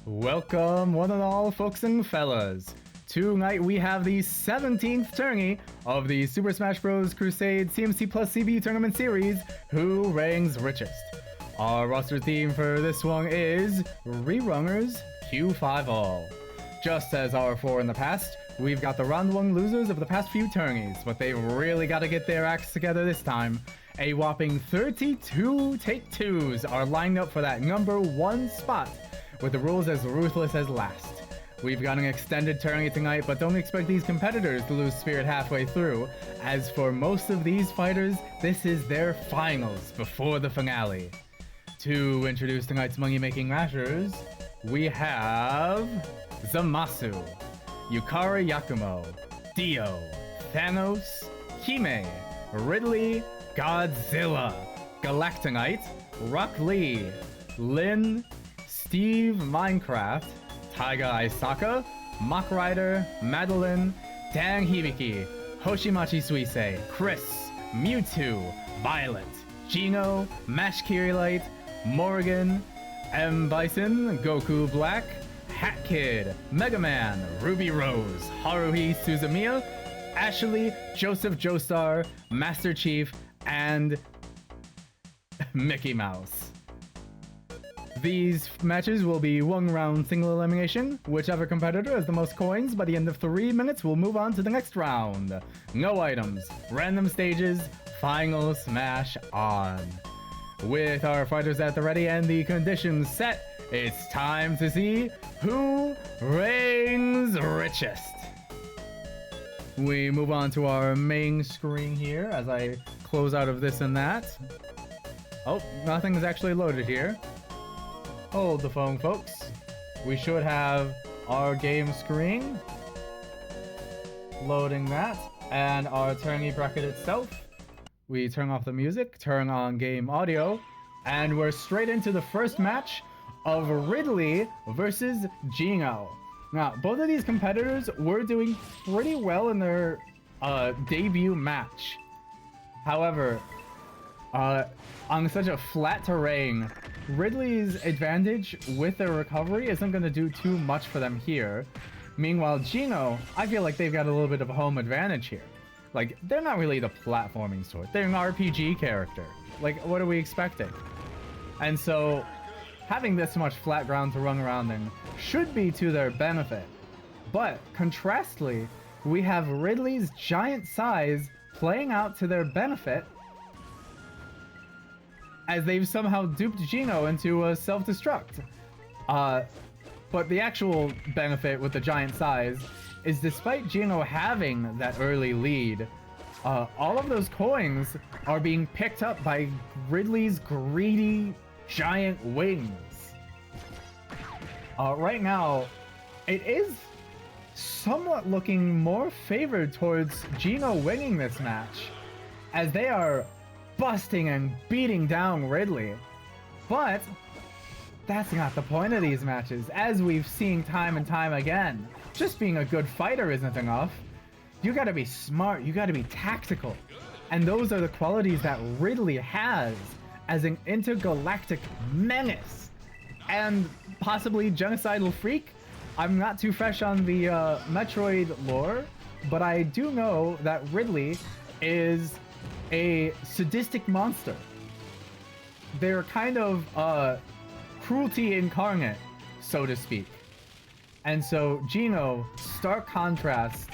Welcome, one and all folks and fellas. Tonight we have the 17th tourney of the Super Smash Bros. Crusade CMC CPU Tournament Series, Who Reigns Richest. Our roster theme for this one is Rerunners Q5 All. Just as our four in the past, we've got the round one losers of the past few tourneys, but they've really got to get their acts together this time. A whopping 32 take-twos are lined up for that number one spot, with the rules as ruthless as last. We've got an extended tourney tonight, but don't expect these competitors to lose spirit halfway through, as for most of these fighters, this is their finals before the finale. To introduce tonight's money-making mashers, we have Zamasu, Yukari Yakumo, Dio, Thanos, Hime, Ridley, Godzilla, Galactonite, Rock Lee, Lin, Steve Minecraft, Taiga Aisaka, Mach Rider, Madeline, Dan Hibiki, Hoshimachi Suisei, Chris, Mewtwo, Violet, Gino, Mash Kirilite, Morgan, M. Bison, Goku Black, Hat Kid, Mega Man, Ruby Rose, Haruhi Suzumiya, Ashley, Joseph Joestar, Master Chief, and Mickey Mouse. These matches will be one round single elimination. Whichever competitor has the most coins by the end of 3 minutes will move on to the next round. No items, random stages, final smash on. With our fighters at the ready and the conditions set, it's time to see who reigns richest. We move on to our main screen here as I close out of this and that. Oh, nothing's actually loaded here. Hold the phone, folks. We should have our game screen. Loading that. And our tourney bracket itself. We turn off the music, turn on game audio, and we're straight into the first match of Ridley versus Gino. Now, both of these competitors were doing pretty well in their debut match. However, on such a flat terrain, Ridley's advantage with their recovery isn't going to do too much for them here. Meanwhile, Gino, I feel like they've got a little bit of a home advantage here. Like, they're not really the platforming sort. They're an RPG character. Like, what are we expecting? And so, having this much flat ground to run around in should be to their benefit. But, contrastly, we have Ridley's giant size playing out to their benefit, as they've somehow duped Gino into a self-destruct. But the actual benefit with the giant size is, despite Gino having that early lead, all of those coins are being picked up by Ridley's greedy giant wings. Right now, it is somewhat looking more favored towards Gino winning this match, as they are busting and beating down Ridley. But that's not the point of these matches, as we've seen time and time again. Just being a good fighter isn't enough. You gotta be smart, you gotta be tactical. And those are the qualities that Ridley has as an intergalactic menace and possibly genocidal freak. I'm not too fresh on the Metroid lore, but I do know that Ridley is a sadistic monster. They're kind of cruelty incarnate, so to speak. And so Gino, stark contrast,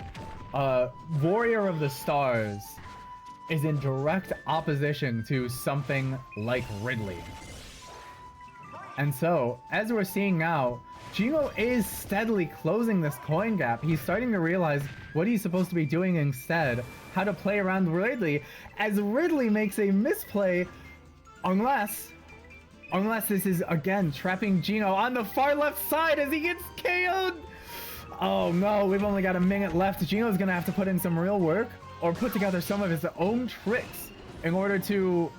warrior of the stars, is in direct opposition to something like Ridley. And so, as we're seeing now, Gino is steadily closing this coin gap. He's starting to realize what he's supposed to be doing instead, how to play around Ridley, as Ridley makes a misplay, unless this is, again, trapping Gino on the far left side as he gets KO'd. Oh no, we've only got a minute left. Gino's gonna have to put in some real work, or put together some of his own tricks in order to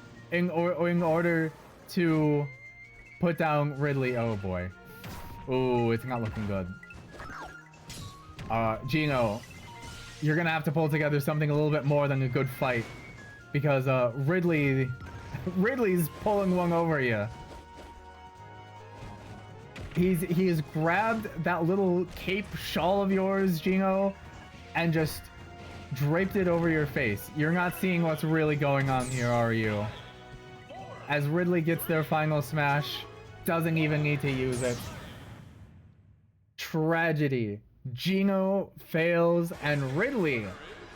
put down Ridley. Oh boy. Ooh, it's not looking good. Gino, you're gonna have to pull together something a little bit more than a good fight, because Ridley's pulling one over you. He has grabbed that little cape shawl of yours, Gino, and just draped it over your face. You're not seeing what's really going on here, are you? As Ridley gets their final smash, doesn't even need to use it. Tragedy. Gino fails, and Ridley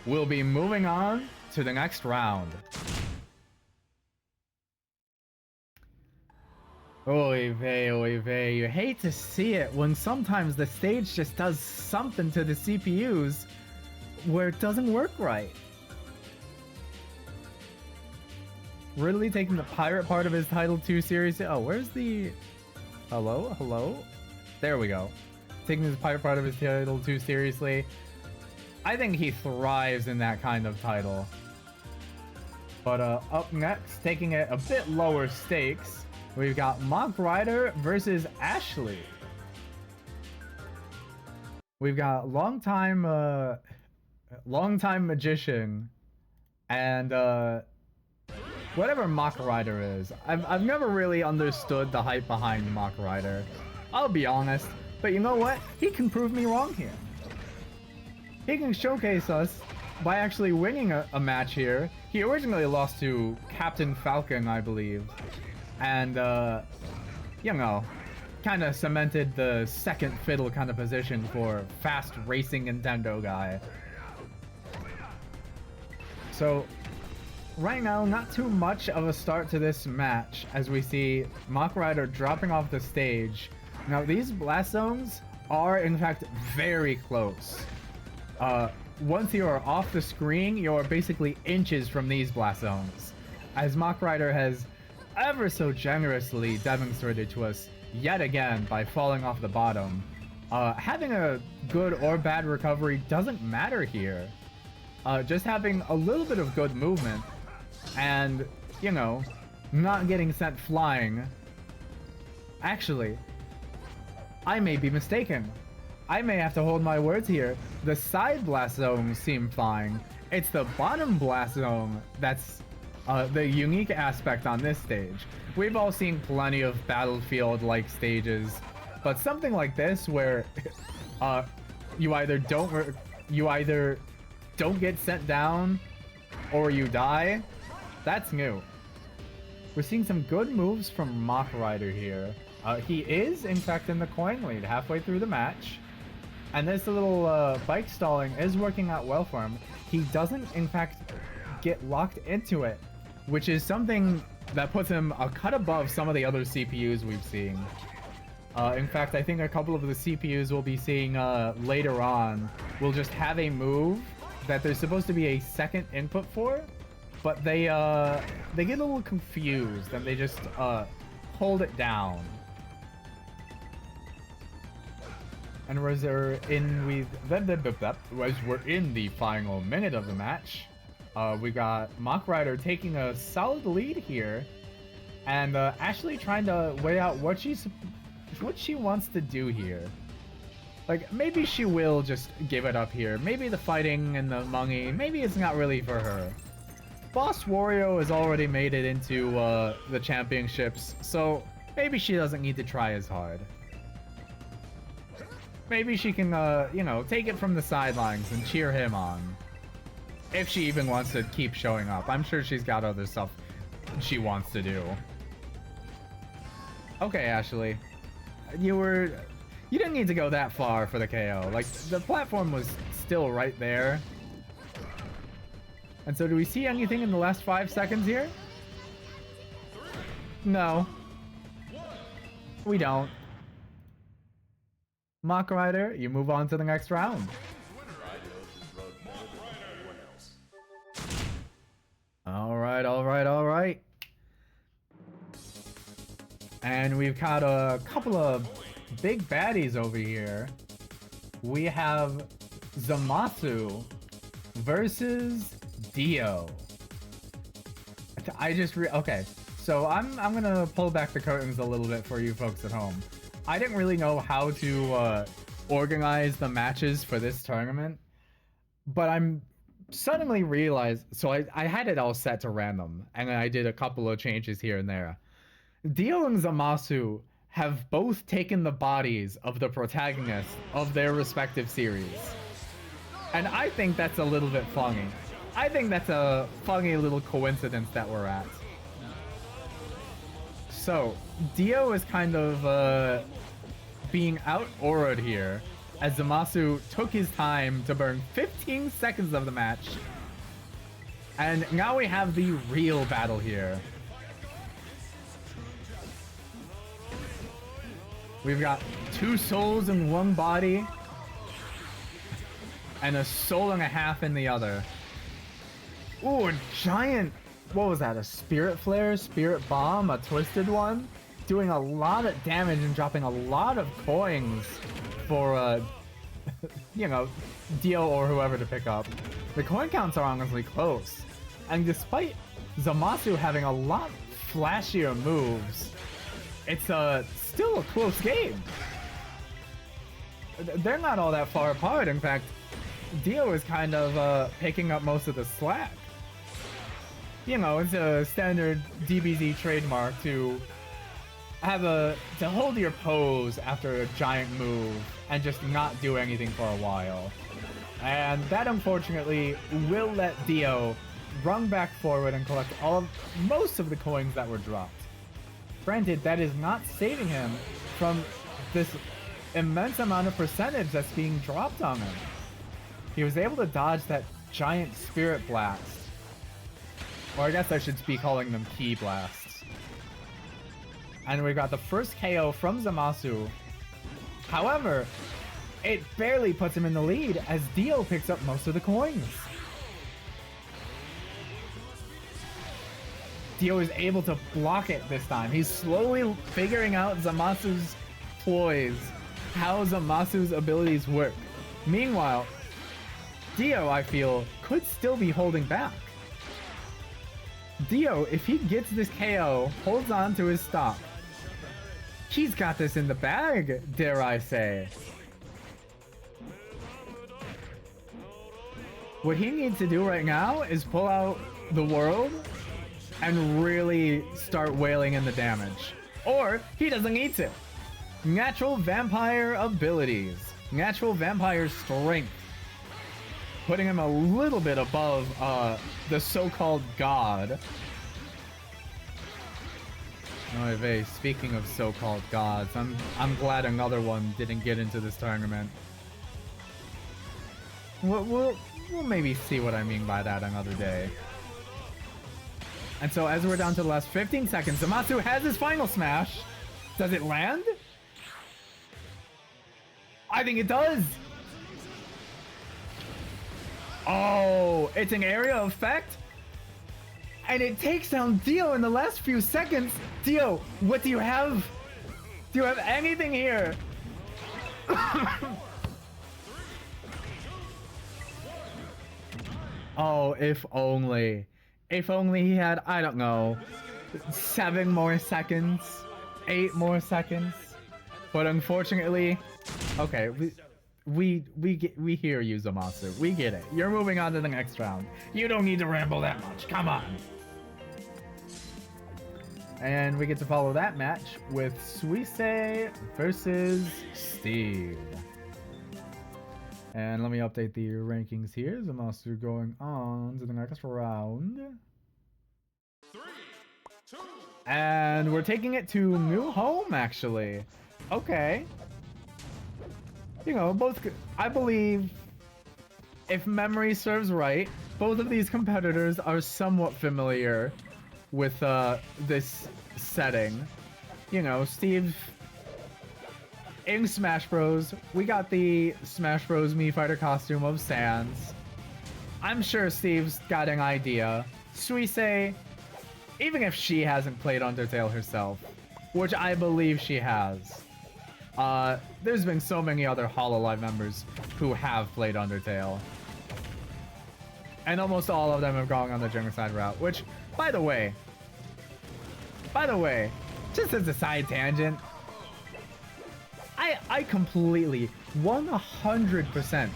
will be moving on to the next round. Oy vey, oy vey. You hate to see it when sometimes the stage just does something to the CPUs where it doesn't work right. Ridley taking the pirate part of his Title 2 series. Oh, where's the... Hello? Hello? There we go. Taking his pirate part of his Title 2 seriously. I think he thrives in that kind of title. But up next, taking it a bit lower stakes, we've got Mock Rider versus Ashley. We've got longtime magician and whatever Mock Rider is. I've never really understood the hype behind Mock Rider. I'll be honest, but you know what? He can prove me wrong here. He can showcase us by actually winning a match here. He originally lost to Captain Falcon, I believe. And, you know, kind of cemented the second fiddle kind of position for fast racing Nintendo guy. So, right now, not too much of a start to this match as we see Mock Rider dropping off the stage. Now, these blast zones are, in fact, very close. Once you are off the screen, you are basically inches from these blast zones. As Mock Rider has ever so generously demonstrated to us yet again by falling off the bottom. Having a good or bad recovery doesn't matter here. Just having a little bit of good movement and, you know, not getting sent flying. Actually, I may be mistaken. I may have to hold my words here. The side blast zones seem fine. It's the bottom blast zone that's the unique aspect on this stage. We've all seen plenty of Battlefield-like stages, but something like this where you either don't get sent down or you die, that's new. We're seeing some good moves from Mock Rider here. He is, in fact, in the coin lead halfway through the match. And this little bike stalling is working out well for him. He doesn't, in fact, get locked into it, which is something that puts him a cut above some of the other CPUs we've seen. In fact, I think a couple of the CPUs we'll be seeing later on will just have a move that there's supposed to be a second input for, but they get a little confused and they just hold it down. And as we're in the final minute of the match, we got Mock Rider taking a solid lead here, and Ashley trying to weigh out what she wants to do here. Like, maybe she will just give it up here. Maybe the fighting and the money, maybe it's not really for her. Boss Wario has already made it into the championships, so maybe she doesn't need to try as hard. Maybe she can, you know, take it from the sidelines and cheer him on. If she even wants to keep showing up. I'm sure she's got other stuff she wants to do. Okay, Ashley. You didn't need to go that far for the KO. Like, the platform was still right there. And so do we see anything in the last 5 seconds here? No. We don't. Mock Rider, you move on to the next round. Alright. And we've got a couple of big baddies over here. We have Zamasu versus Dio. Okay, so I'm gonna pull back the curtains a little bit for you folks at home. I didn't really know how to organize the matches for this tournament, but I'm suddenly realized, so I had it all set to random, and I did a couple of changes here and there. Dio and Zamasu have both taken the bodies of the protagonists of their respective series. And I think that's a little bit funny. I think that's a funny little coincidence that we're at. So, Dio is kind of being out-auraed here, as Zamasu took his time to burn 15 seconds of the match. And now we have the real battle here. We've got 2 souls in one body, and a soul and a half in the other. Ooh, a giant... What was that? A Spirit Flare, Spirit Bomb, a Twisted One? Doing a lot of damage and dropping a lot of coins for, you know, Dio or whoever to pick up. The coin counts are honestly close. And despite Zamasu having a lot flashier moves, it's still a close game. They're not all that far apart. In fact, Dio is kind of picking up most of the slack. You know, it's a standard DBZ trademark to hold your pose after a giant move and just not do anything for a while. And that unfortunately will let Dio run back forward and collect most of the coins that were dropped. Granted, that is not saving him from this immense amount of percentage that's being dropped on him. He was able to dodge that giant Spirit Blast. Or I guess I should be calling them Ki Blasts. And we got the first KO from Zamasu. However, it barely puts him in the lead as Dio picks up most of the coins. Dio is able to block it this time. He's slowly figuring out Zamasu's ploys, how Zamasu's abilities work. Meanwhile, Dio, I feel, could still be holding back. Dio, if he gets this KO, holds on to his stock, he's got this in the bag, dare I say. What he needs to do right now is pull out the world and really start wailing in the damage. Or he doesn't need to. Natural vampire abilities. Natural vampire strength. Putting him a little bit above the so-called god. Oh, Vey, speaking of so-called gods, I'm glad another one didn't get into this tournament. We'll maybe see what I mean by that another day. And so as we're down to the last 15 seconds, Zamasu has his final smash. Does it land? I think it does. Oh, it's an area effect? And it takes down Dio in the last few seconds. Dio, what do you have? Do you have anything here? Oh, if only. If only he had, I don't know, 7 more seconds, 8 more seconds. But unfortunately, okay, we hear you, Zamasu. We get it. You're moving on to the next round. You don't need to ramble that much. Come on. And we get to follow that match with Suisse versus Steve. And let me update the rankings here. Zamasu going on to the next round. 3, 2. And we're taking it to new home, actually. Okay. You know, both, I believe, if memory serves right, both of these competitors are somewhat familiar with this setting. You know, Steve, in Smash Bros, we got the Smash Bros Mii Fighter costume of Sans. I'm sure Steve's got an idea. Suisse, even if she hasn't played Undertale herself, which I believe she has, there's been so many other Hololive members who have played Undertale. And almost all of them have gone on the genocide route, which, by the way, just as a side tangent, I completely, 100%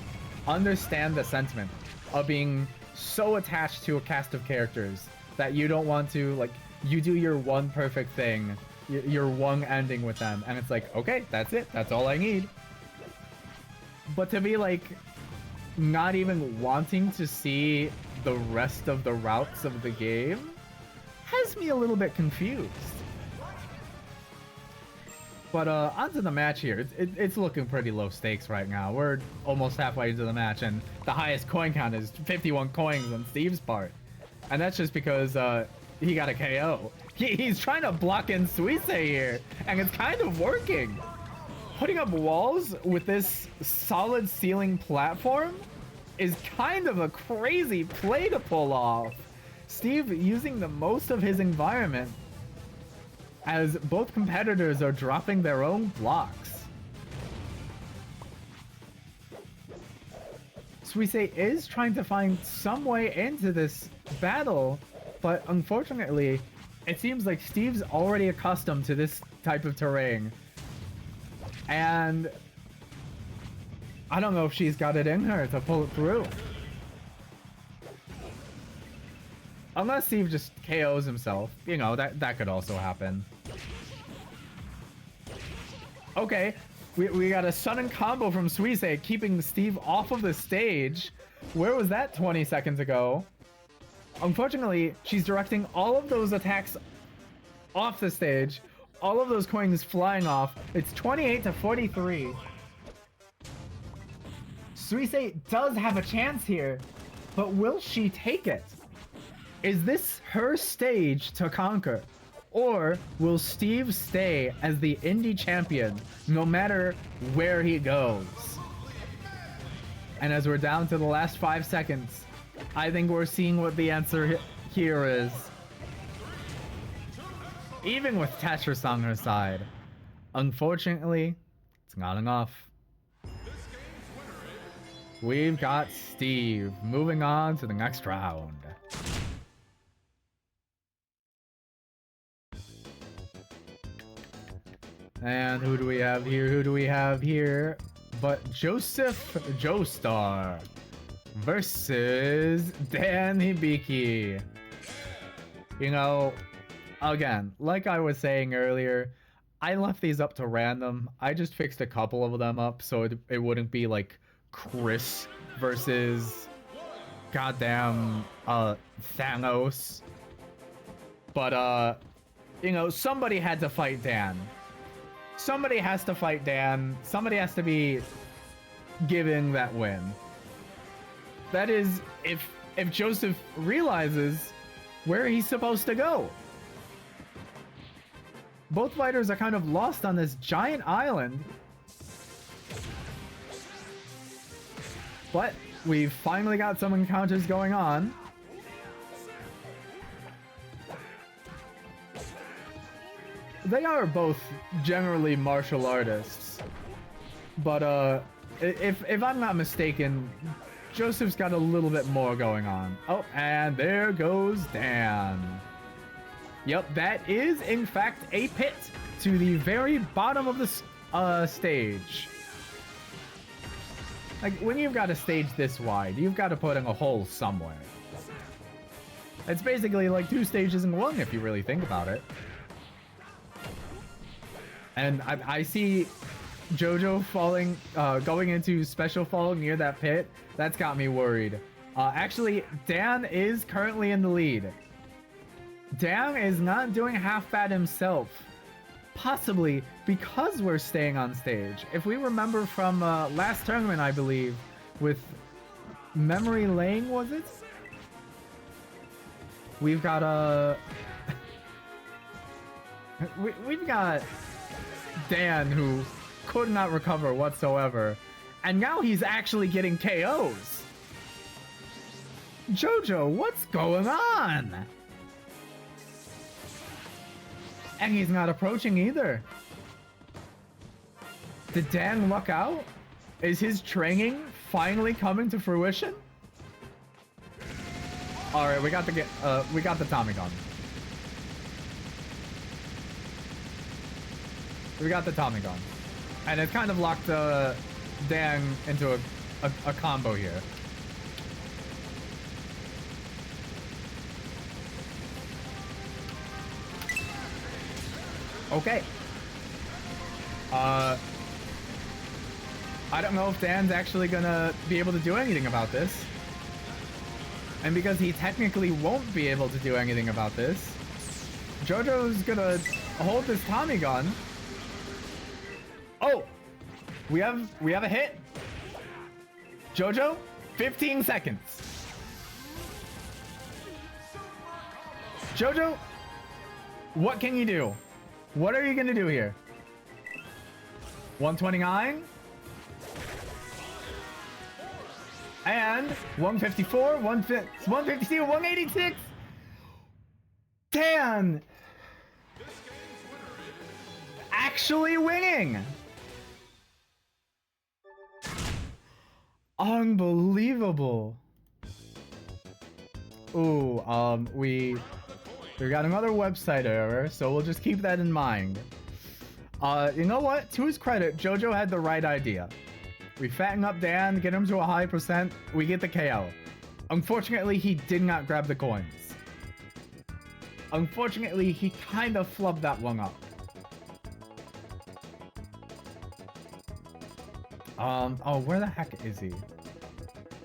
understand the sentiment of being so attached to a cast of characters that you don't want to, like, you do your one perfect thing your one ending with them, and it's like, okay, that's it. That's all I need. But to be like not even wanting to see the rest of the routes of the game has me a little bit confused. But onto the match here. It's looking pretty low stakes right now. We're almost halfway into the match, and the highest coin count is 51 coins on Steve's part. And that's just because he got a KO. He's trying to block in Suisse here, and it's kind of working. Putting up walls with this solid ceiling platform is kind of a crazy play to pull off. Steve using the most of his environment as both competitors are dropping their own blocks. Suisse is trying to find some way into this battle, but unfortunately, it seems like Steve's already accustomed to this type of terrain. And I don't know if she's got it in her to pull it through. Unless Steve just KOs himself. You know, that could also happen. Okay, we got a sudden combo from Suisse, keeping Steve off of the stage. Where was that 20 seconds ago? Unfortunately, she's directing all of those attacks off the stage. All of those coins flying off. It's 28 to 43. Suisse does have a chance here, but will she take it? Is this her stage to conquer? Or will Steve stay as the indie champion no matter where he goes? And as we're down to the last 5 seconds, I think we're seeing what the answer here is. Even with Tetris on her side, unfortunately, it's not enough. We've got Steve moving on to the next round. And who do we have here? Who do we have here? But Joseph Joestar versus Dan Hibiki. You know, again, like I was saying earlier, I left these up to random. I just fixed a couple of them up so it wouldn't be like Chris versus goddamn Thanos. But you know, somebody had to fight Dan. Somebody has to fight Dan. Somebody has to be given that win. That is, if Joseph realizes where he's supposed to go. Both fighters are kind of lost on this giant island. But we've finally got some encounters going on. They are both generally martial artists. But if I'm not mistaken, Joseph's got a little bit more going on. Oh, and there goes Dan. Yep, that is in fact a pit to the very bottom of the stage. Like, when you've got a stage this wide, you've got to put in a hole somewhere. It's basically like 2 stages in one if you really think about it. And I see Jojo falling, going into special fall near that pit. That's got me worried. Actually, Dan is currently in the lead. Dan is not doing half bad himself. Possibly because we're staying on stage. If we remember from last tournament, I believe, with Memory Lane, was it? We've got we've got Dan, who could not recover whatsoever, and now he's actually getting KOs. Jojo, what's going on? And he's not approaching either. Did Dan luck out? Is his training finally coming to fruition? All right, we got the Tommy gun. We got the Tommy gun, and it kind of locked Dan into a combo here. Okay. I don't know if Dan's actually gonna be able to do anything about this. And because he technically won't be able to do anything about this, JoJo's gonna hold this Tommy gun. Oh! We have a hit. JoJo, 15 seconds. JoJo, what can you do? What are you gonna do here? 129 and 154, 152, 186. Dan actually winning. Unbelievable. Ooh, we got another website error, so we'll just keep that in mind. You know what? To his credit, JoJo had the right idea. We fatten up Dan, get him to a high percent, we get the KO. Unfortunately, he did not grab the coins. Unfortunately, he kind of flubbed that one up. Oh, where the heck is he?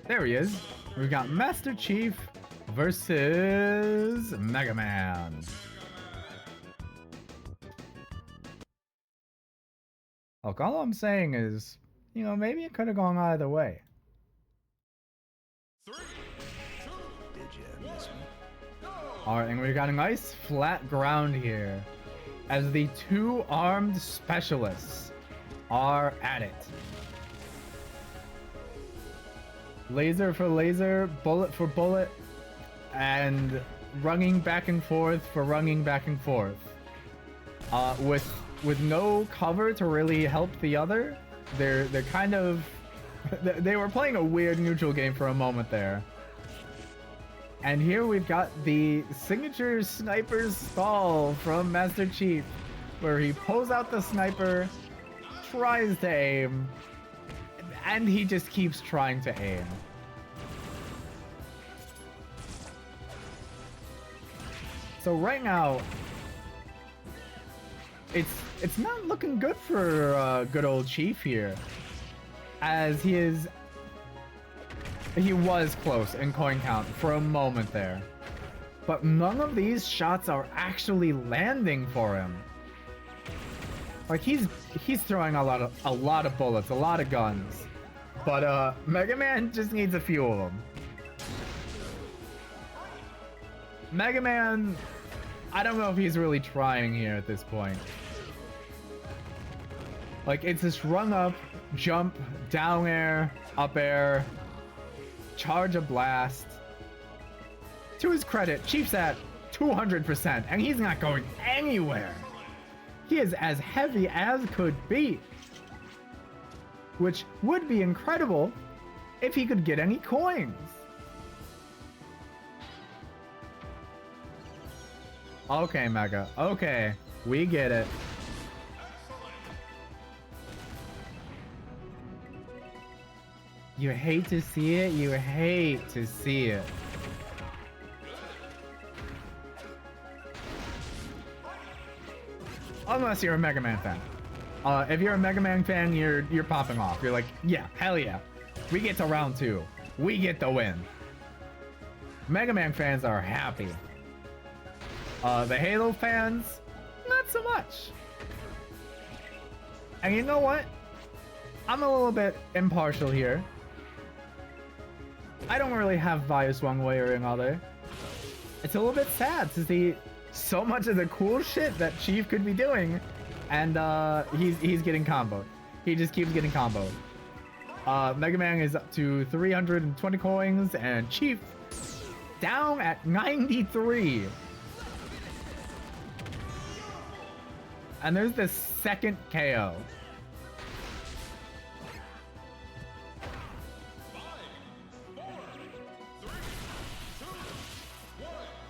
There he is. We've got Master Chief versus Mega Man. Look, all I'm saying is, you know, maybe it could have gone either way. 3, 2, 1, go! Alright, and we got a nice flat ground here as the two armed specialists are at it. Laser for laser, bullet for bullet, and running back and forth for running back and forth. With no cover to really help the other, they're kind of they were playing a weird neutral game for a moment there. And here we've got the signature sniper stall from Master Chief, where he pulls out the sniper, tries to aim, and he just keeps trying to aim. So right now, it's not looking good for good old Chief here, as he was close in coin count for a moment there, but none of these shots are actually landing for him. Like he's throwing a lot of bullets, a lot of guns, but Mega Man just needs a few of them. Mega Man, I don't know if he's really trying here at this point. Like, it's this run up, jump, down air, up air, charge a blast. To his credit, Chief's at 200%, and he's not going anywhere. He is as heavy as could be, which would be incredible if he could get any coins. Okay, Mega. Okay, we get it. You hate to see it. You hate to see it. Unless you're a Mega Man fan. If you're a Mega Man fan, you're popping off. You're like, yeah, hell yeah. We get to round 2. We get the win. Mega Man fans are happy. The Halo fans, not so much. And you know what? I'm a little bit impartial here. I don't really have bias one way or another. It's a little bit sad to see so much of the cool shit that Chief could be doing, and he's getting comboed. He just keeps getting comboed. Mega Man is up to 320 coins, and Chief down at 93. And there's the second KO.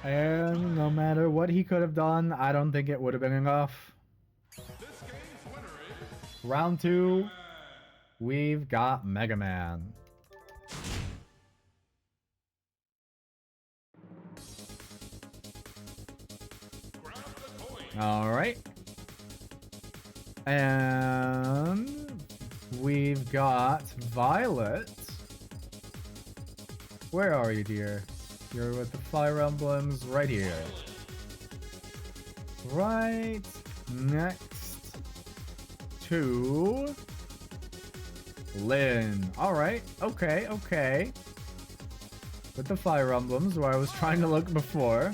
And no matter what he could have done, I don't think it would have been enough. Round 2, we've got Mega Man. All right. And we've got Violet. Where are you, dear? You're with the Fire Emblems right here. Right next to Lynn. Alright, okay, okay. With the Fire Emblems, where I was trying to look before.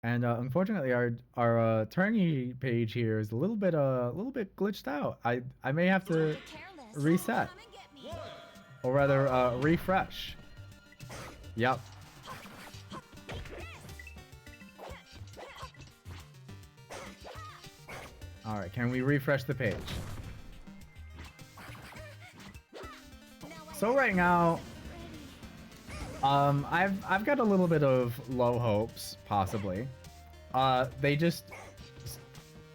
And unfortunately, our tourney page here is a little bit glitched out. I may have to reset, or rather refresh. Yep. All right, can we refresh the page? So right now, I've got a little bit of low hopes, possibly. They just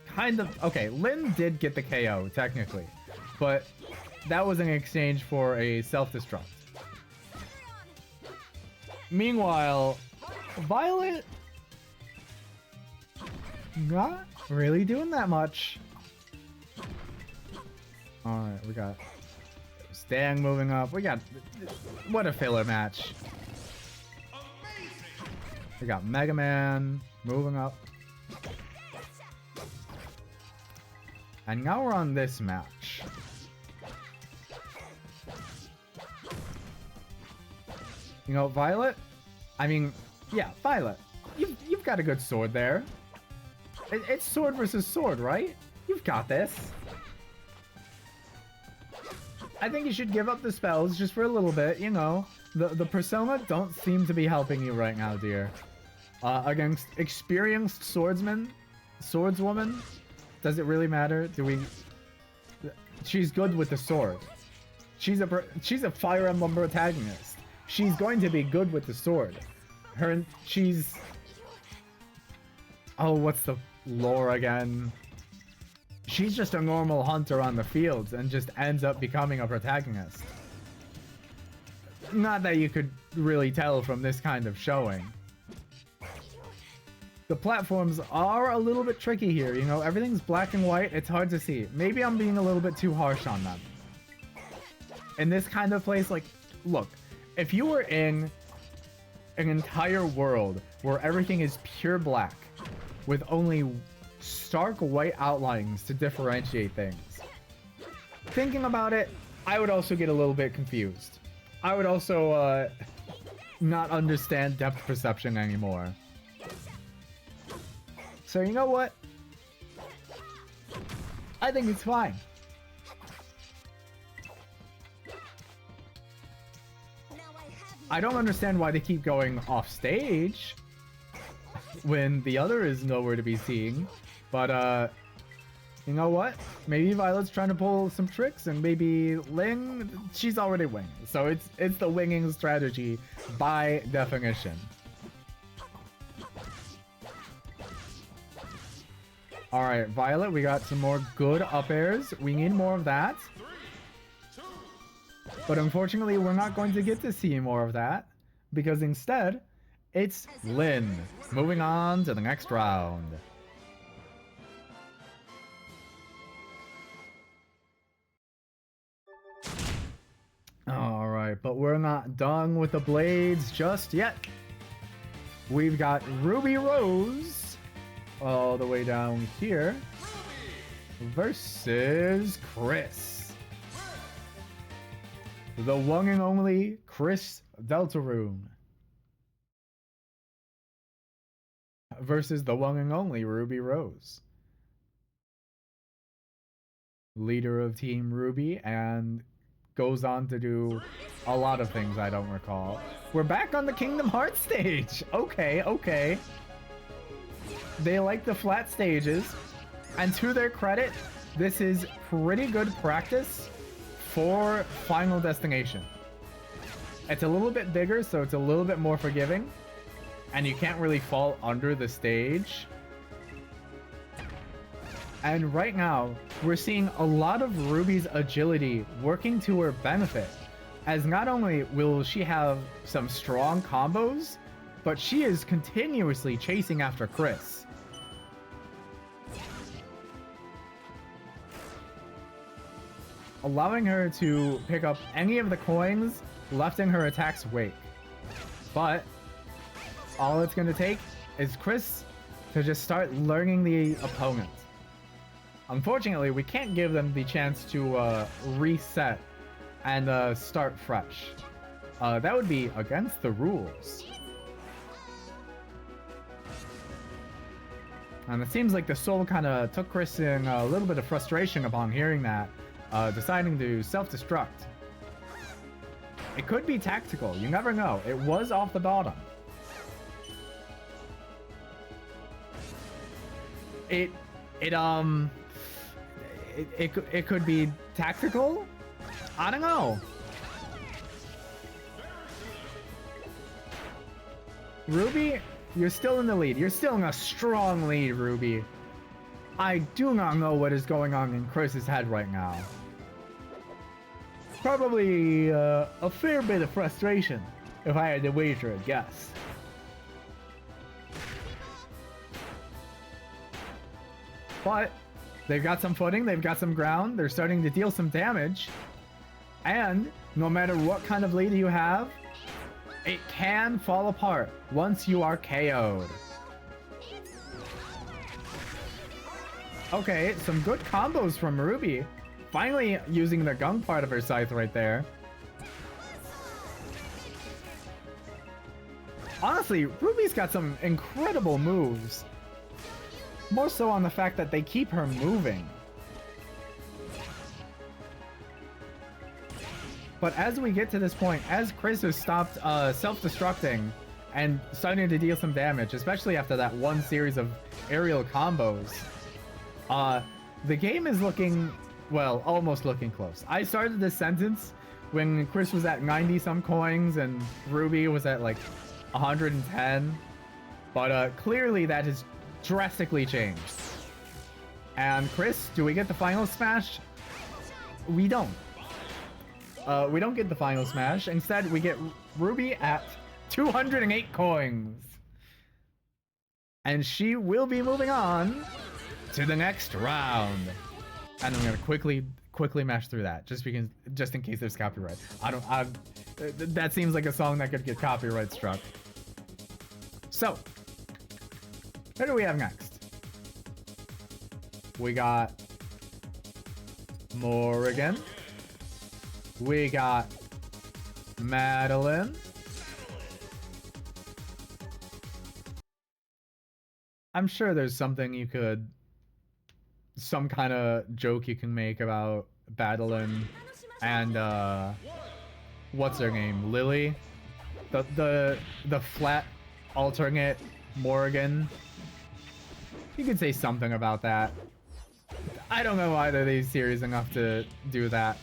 kind of... Okay, Lynn did get the KO, technically. But that was in exchange for a self-destruct. Meanwhile, Violet... not really doing that much. Alright, we got... Stang moving up. We got... What a filler match. We got Mega Man moving up. And now we're on this match. You know, Violet? I mean, yeah, Violet. You've got a good sword there. It's sword versus sword, right? You've got this. I think you should give up the spells just for a little bit, you know. The persona don't seem to be helping you right now, dear. Against experienced swordswoman, does it really matter? She's good with the sword. She's a Fire Emblem protagonist. She's going to be good with the sword. She's... Oh, what's the lore again? She's just a normal hunter on the fields and just ends up becoming a protagonist. Not that you could really tell from this kind of showing. The platforms are a little bit tricky here, you know, everything's black and white, it's hard to see. Maybe I'm being a little bit too harsh on them. In this kind of place, like, look, if you were in an entire world where everything is pure black, with only stark white outlines to differentiate things, thinking about it, I would also get a little bit confused. I would also, not understand depth perception anymore. So you know what? I think it's fine. I don't understand why they keep going off stage when the other is nowhere to be seen. But you know what? Maybe Violet's trying to pull some tricks, and maybe Ling, she's already winging. So it's the winging strategy by definition. Alright, Violet, we got some more good up airs. We need more of that. But unfortunately, we're not going to get to see more of that, because instead, it's Lynn. Moving on to the next round. Alright, but we're not done with the blades just yet. We've got Ruby Rose all the way down here versus Chris. The one and only Chris Deltarune versus the one and only Ruby Rose. Leader of Team Ruby and goes on to do a lot of things I don't recall. We're back on the Kingdom Hearts stage. Okay, okay. They like the flat stages, and to their credit, this is pretty good practice for Final Destination. It's a little bit bigger, so it's a little bit more forgiving, and you can't really fall under the stage. And right now, we're seeing a lot of Ruby's agility working to her benefit, as not only will she have some strong combos, but she is continuously chasing after Chris. allowing her to pick up any of the coins left in her attack's wake. But all it's going to take is Chris to just start learning the opponent. Unfortunately, we can't give them the chance to reset and start fresh. That would be against the rules. And it seems like the soul kind of took Chris in a little bit of frustration upon hearing that, deciding to self-destruct. It could be tactical, you never know. It was off the bottom. It could be tactical? I don't know. Ruby, you're still in the lead. You're still in a strong lead, Ruby. I do not know what is going on in Chris's head right now. Probably a fair bit of frustration, if I had to wager a guess. But they've got some footing, they've got some ground, they're starting to deal some damage. And no matter what kind of lead you have, it can fall apart once you are KO'd. Okay, some good combos from Ruby. Finally using the gung part of her scythe right there. Honestly, Ruby's got some incredible moves. More so on the fact that they keep her moving. But as we get to this point, as Chris has stopped self-destructing and starting to deal some damage, especially after that one series of aerial combos, the game is looking, well, almost looking close. I started this sentence when Chris was at 90 some coins and Ruby was at like 110, but clearly that has drastically changed. And Chris, do we get the final smash? We don't. We don't get the final smash. Instead, we get Ruby at 208 coins. And she will be moving on to the next round. And I'm gonna quickly mash through that, just in case there's copyright. That seems like a song that could get copyright struck. So, who do we have next? We got Morrigan. We got Madeline. I'm sure there's something some kind of joke you can make about Madeline and what's her name? Lily? The flat alternate Morrigan. You could say something about that. I don't know either of these series enough to do that.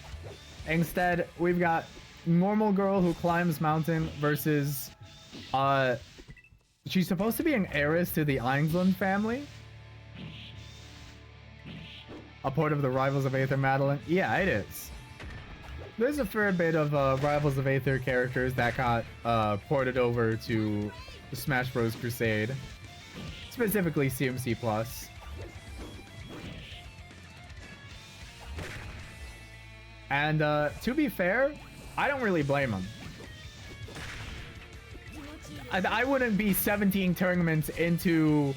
Instead, we've got normal girl who climbs mountain versus she's supposed to be an heiress to the Einsland family. A part of the Rivals of Aether Madeline. Yeah, it is. There's a fair bit of Rivals of Aether characters that got ported over to Smash Bros. Crusade. Specifically CMC Plus. And to be fair, I don't really blame them. I wouldn't be 17 tournaments into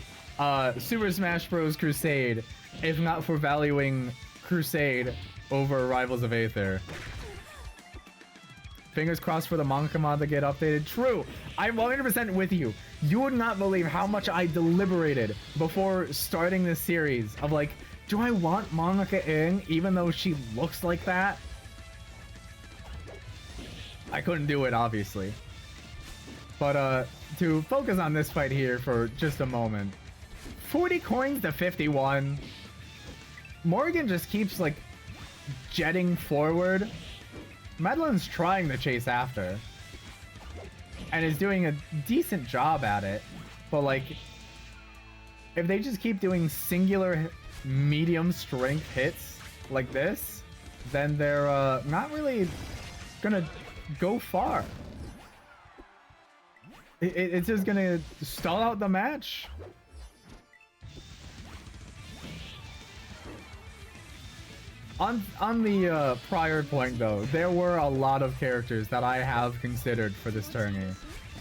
Super Smash Bros. Crusade if not for valuing Crusade over Rivals of Aether. Fingers crossed for the manga mod to get updated. True, I'm 100% with you. You would not believe how much I deliberated before starting this series of like, do I want Monica in even though she looks like that? I couldn't do it, obviously. But to focus on this fight here for just a moment. 40 coins to 51. Morgan just keeps like jetting forward. Madeline's trying to chase after and is doing a decent job at it, but like if they just keep doing singular medium strength hits like this, then they're not really gonna go far. It's just gonna stall out the match. On the prior point though, there were a lot of characters that I have considered for this tourney.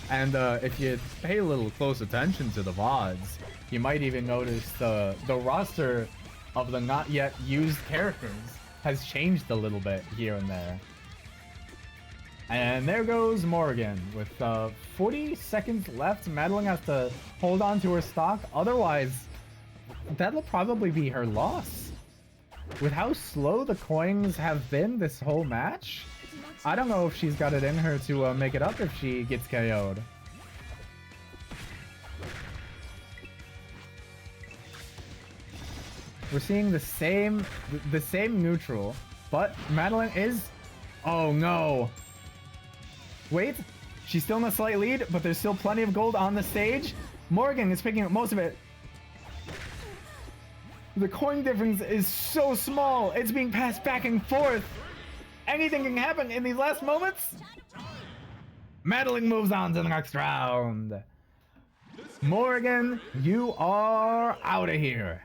And if you pay a little close attention to the VODs, you might even notice the roster of the not yet used characters has changed a little bit here and there. And there goes Morgan with 40 seconds left. Madeline has to hold on to her stock, otherwise that'll probably be her loss. With how slow the coins have been this whole match, I don't know if she's got it in her to make it up if she gets KO'd. We're seeing the same neutral, but Madeline is... Oh no! Wait, she's still in a slight lead, but there's still plenty of gold on the stage. Morgan is picking up most of it. The coin difference is so small, it's being passed back and forth. Anything can happen in these last moments. Madeline moves on to the next round. Morgan, you are out of here.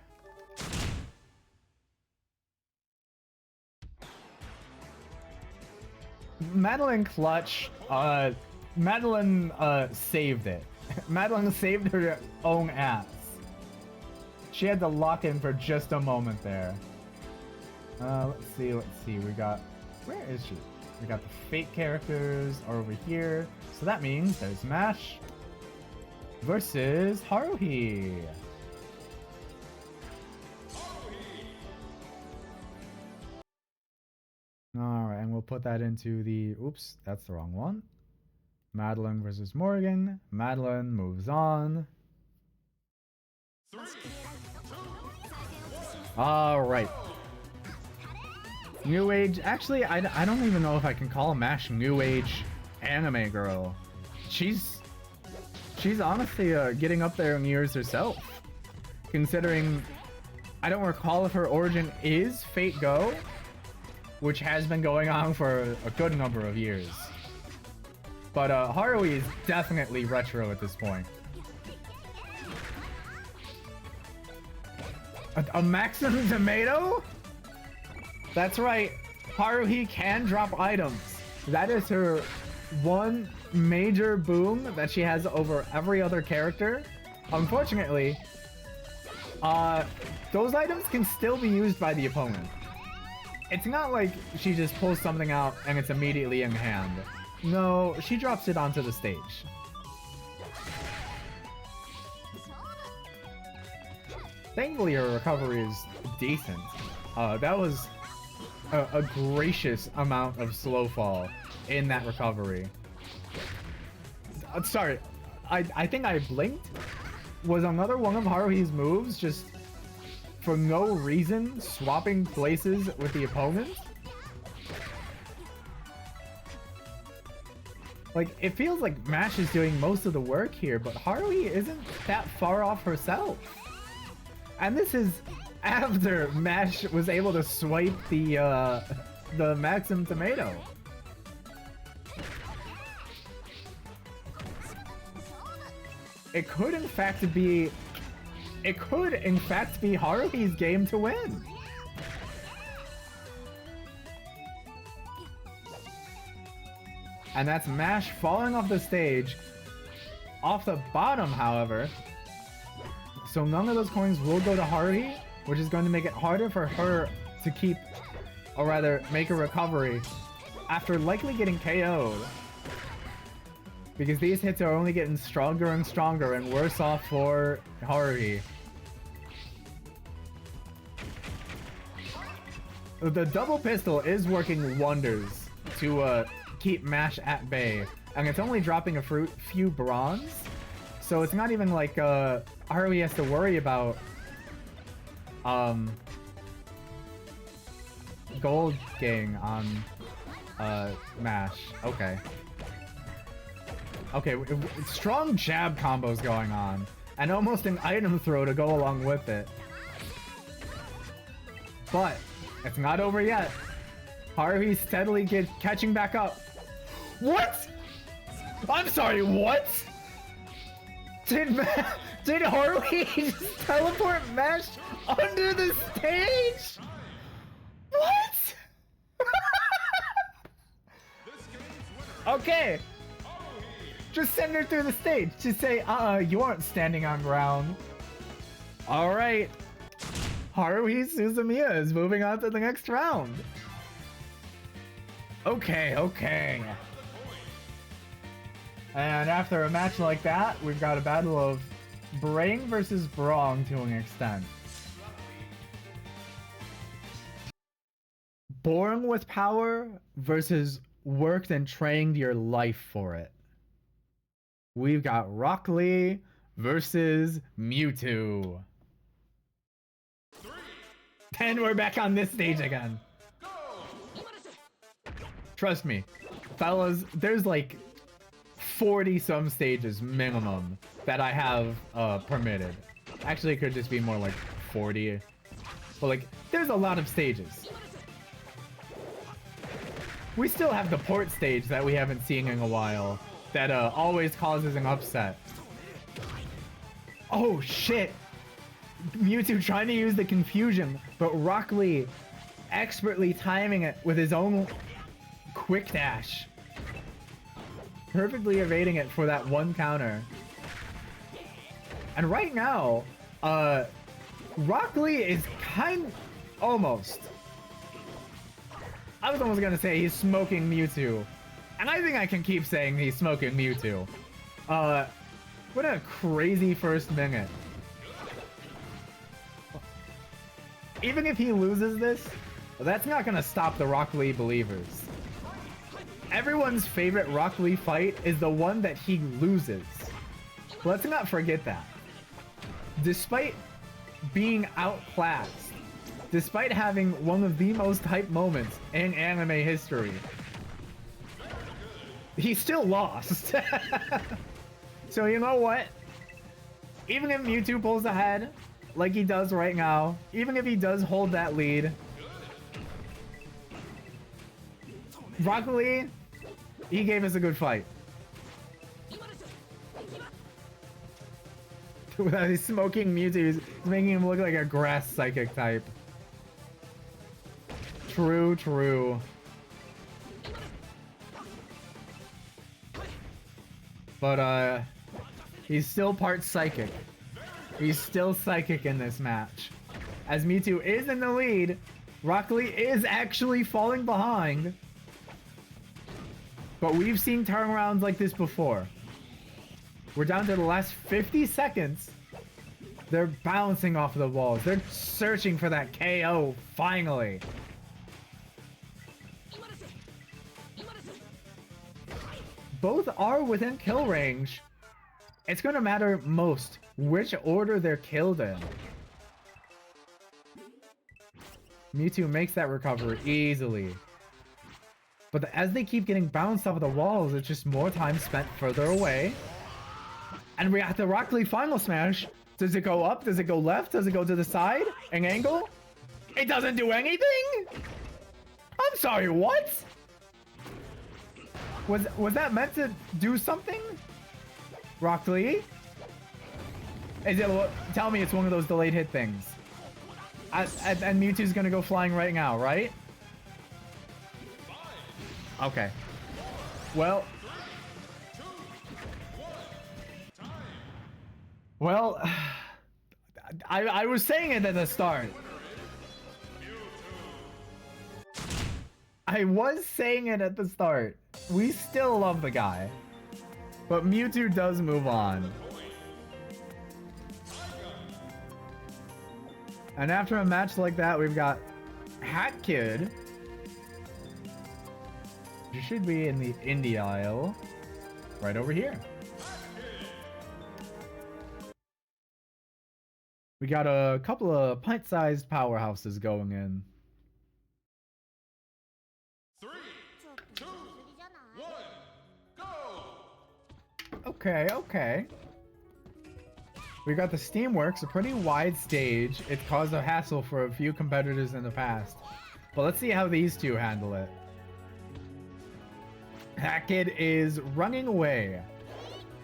Madeline clutch. Madeline saved it. Madeline saved her own ass. She had to lock in for just a moment there. Let's see. We got... Where is she? We got the fake characters over here. So that means there's Mash versus Haruhi. Alright, and we'll put that into the... Oops, that's the wrong one. Madeline versus Morgan. Madeline moves on. Alright. New Age... Actually, I don't even know if I can call Mash New Age anime girl. She's honestly getting up there in years herself. Considering... I don't recall if her origin is Fate Go, which has been going on for a good number of years. But Haruhi is definitely retro at this point. A maximum tomato? That's right, Haruhi can drop items. That is her one major boom that she has over every other character. Unfortunately, those items can still be used by the opponent. It's not like she just pulls something out and it's immediately in hand. No, she drops it onto the stage. Thankfully, her recovery is decent. That was a gracious amount of slow fall in that recovery. Sorry, I think I blinked. Was another one of Haruhi's moves just for no reason swapping places with the opponent? Like, it feels like Mash is doing most of the work here, but Haruhi isn't that far off herself. And this is after Mash was able to swipe the Maxim Tomato. It could in fact be Haruhi's game to win. And that's Mash falling off the stage. Off the bottom, however. So none of those coins will go to Haruhi, which is going to make it harder for her to keep, or rather, make a recovery after likely getting KO'd. Because these hits are only getting stronger and stronger and worse off for Haruhi. The double pistol is working wonders to keep Mash at bay, and it's only dropping a few bronze, so it's not even like Haruhi has to worry about gold gang on Mash. Okay, strong jab combos going on, and almost an item throw to go along with it. But it's not over yet. Haruhi steadily catching back up. What? I'm sorry, what? Did Haruhi just teleport Mash under the stage? What? Okay. Just send her through the stage. Just say, you aren't standing on ground. All right. Haruhi Suzumiya is moving on to the next round. Okay, okay. And after a match like that, we've got a battle of Brain versus Brong to an extent. Born with power versus worked and trained your life for it. We've got Rock Lee versus Mewtwo. And we're back on this stage again. Trust me, fellas, there's like 40 some stages minimum that I have permitted. Actually, it could just be more like 40. But like, there's a lot of stages. We still have the port stage that we haven't seen in a while that always causes an upset. Oh shit! Mewtwo trying to use the confusion, but Rock Lee expertly timing it with his own quick dash. Perfectly evading it for that one counter. And right now, Rock Lee is almost. I was almost gonna say he's smoking Mewtwo. And I think I can keep saying he's smoking Mewtwo. What a crazy first minute. Even if he loses this, that's not gonna stop the Rock Lee believers. Everyone's favorite Rock Lee fight is the one that he loses. Let's not forget that. Despite being outclassed, despite having one of the most hyped moments in anime history, he still lost. So you know what? Even if Mewtwo pulls ahead, like he does right now, even if he does hold that lead, Rock Lee, he gave us a good fight. Without his smoking Mewtwo, he's making him look like a grass psychic type. True, true. But, he's still part psychic. He's still psychic in this match. As Mewtwo is in the lead, Rock Lee is actually falling behind. But we've seen turnarounds like this before. We're down to the last 50 seconds. They're bouncing off the walls. They're searching for that KO, finally. Both are within kill range. It's gonna matter most which order they're killed in. Mewtwo makes that recovery easily. But as they keep getting bounced off the walls, it's just more time spent further away. And we have the Rock Lee final smash. Does it go up? Does it go left? Does it go to the side? An angle? It doesn't do anything? I'm sorry, what? Was that meant to do something? Rock Lee? Is it? Tell me it's one of those delayed hit things. And Mewtwo's gonna go flying right now, right? Okay. Well. Well, I was saying it at the start. I was saying it at the start. We still love the guy. But Mewtwo does move on. And after a match like that, we've got Hat Kid. You should be in the indie aisle. Right over here. We got a couple of pint-sized powerhouses going in. 3, 2, 1, go! Okay, okay. We got the Steamworks, a pretty wide stage. It caused a hassle for a few competitors in the past. But let's see how these two handle it. Hackett is running away.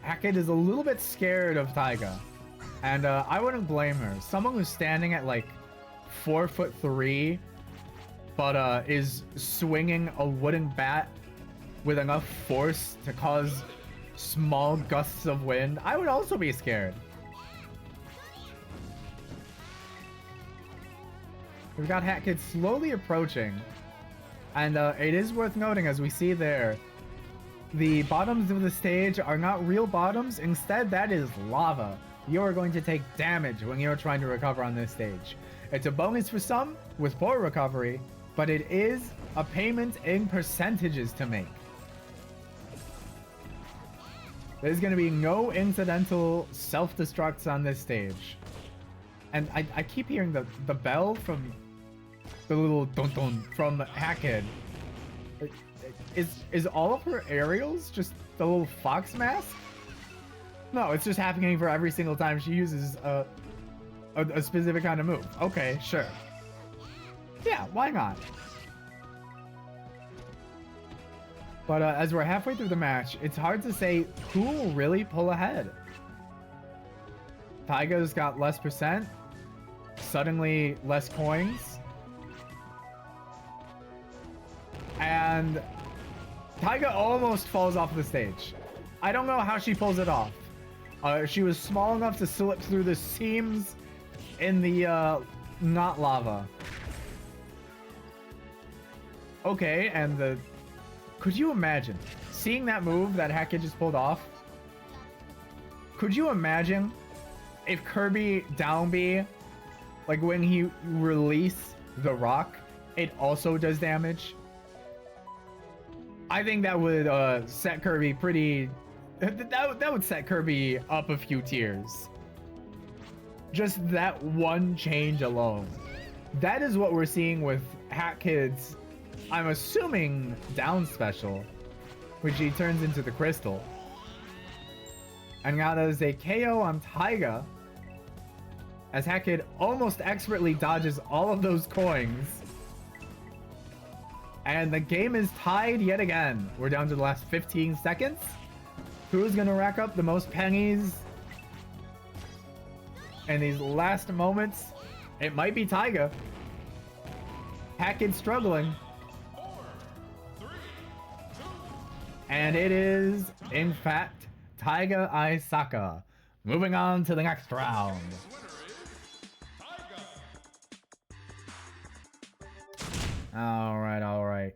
Hackett is a little bit scared of Taiga. And I wouldn't blame her. Someone who's standing at like 4'3", but is swinging a wooden bat with enough force to cause small gusts of wind, I would also be scared. We've got Hat Kid slowly approaching, and it is worth noting, as we see there, the bottoms of the stage are not real bottoms. Instead, that is lava. You are going to take damage when you're trying to recover on this stage. It's a bonus for some with poor recovery, but it is a payment in percentages to make. There's going to be no incidental self-destructs on this stage. And I keep hearing the bell from the little dun-dun from Hat Kid. Is all of her aerials just the little fox mask? No, it's just happening for every single time she uses a specific kind of move. Okay, sure. Yeah, why not? But as we're halfway through the match, it's hard to say who will really pull ahead. Taiga's got less percent, suddenly less coins, and Taiga almost falls off the stage. I don't know how she pulls it off. She was small enough to slip through the seams in the not lava. Okay, and the... Could you imagine seeing that move that Hat Kid just pulled off? Could you imagine if Kirby down B, like when he release the rock, it also does damage? I think that would set Kirby pretty... That would set Kirby up a few tiers. Just that one change alone. That is what we're seeing with Hat Kid's, I'm assuming, down special, which he turns into the crystal. And now there's a KO on Taiga, as Hat Kid almost expertly dodges all of those coins. And the game is tied yet again. We're down to the last 15 seconds. Who's gonna rack up the most pennies in these last moments? It might be Taiga. Hat Kid struggling. 4, 3, 2. And it is, in fact, Taiga Aisaka. Moving on to the next round. All right.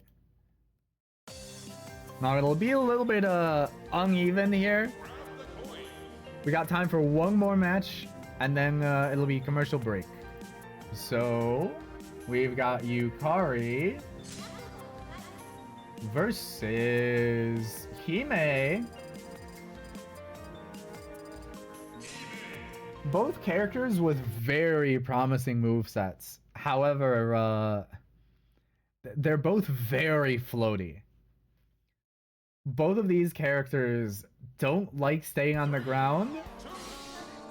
Now it'll be a little bit uneven here. We got time for one more match, and then it'll be commercial break. So we've got Yukari versus Hime. Both characters with very promising movesets. However, they're both very floaty. Both of these characters don't like staying on the ground,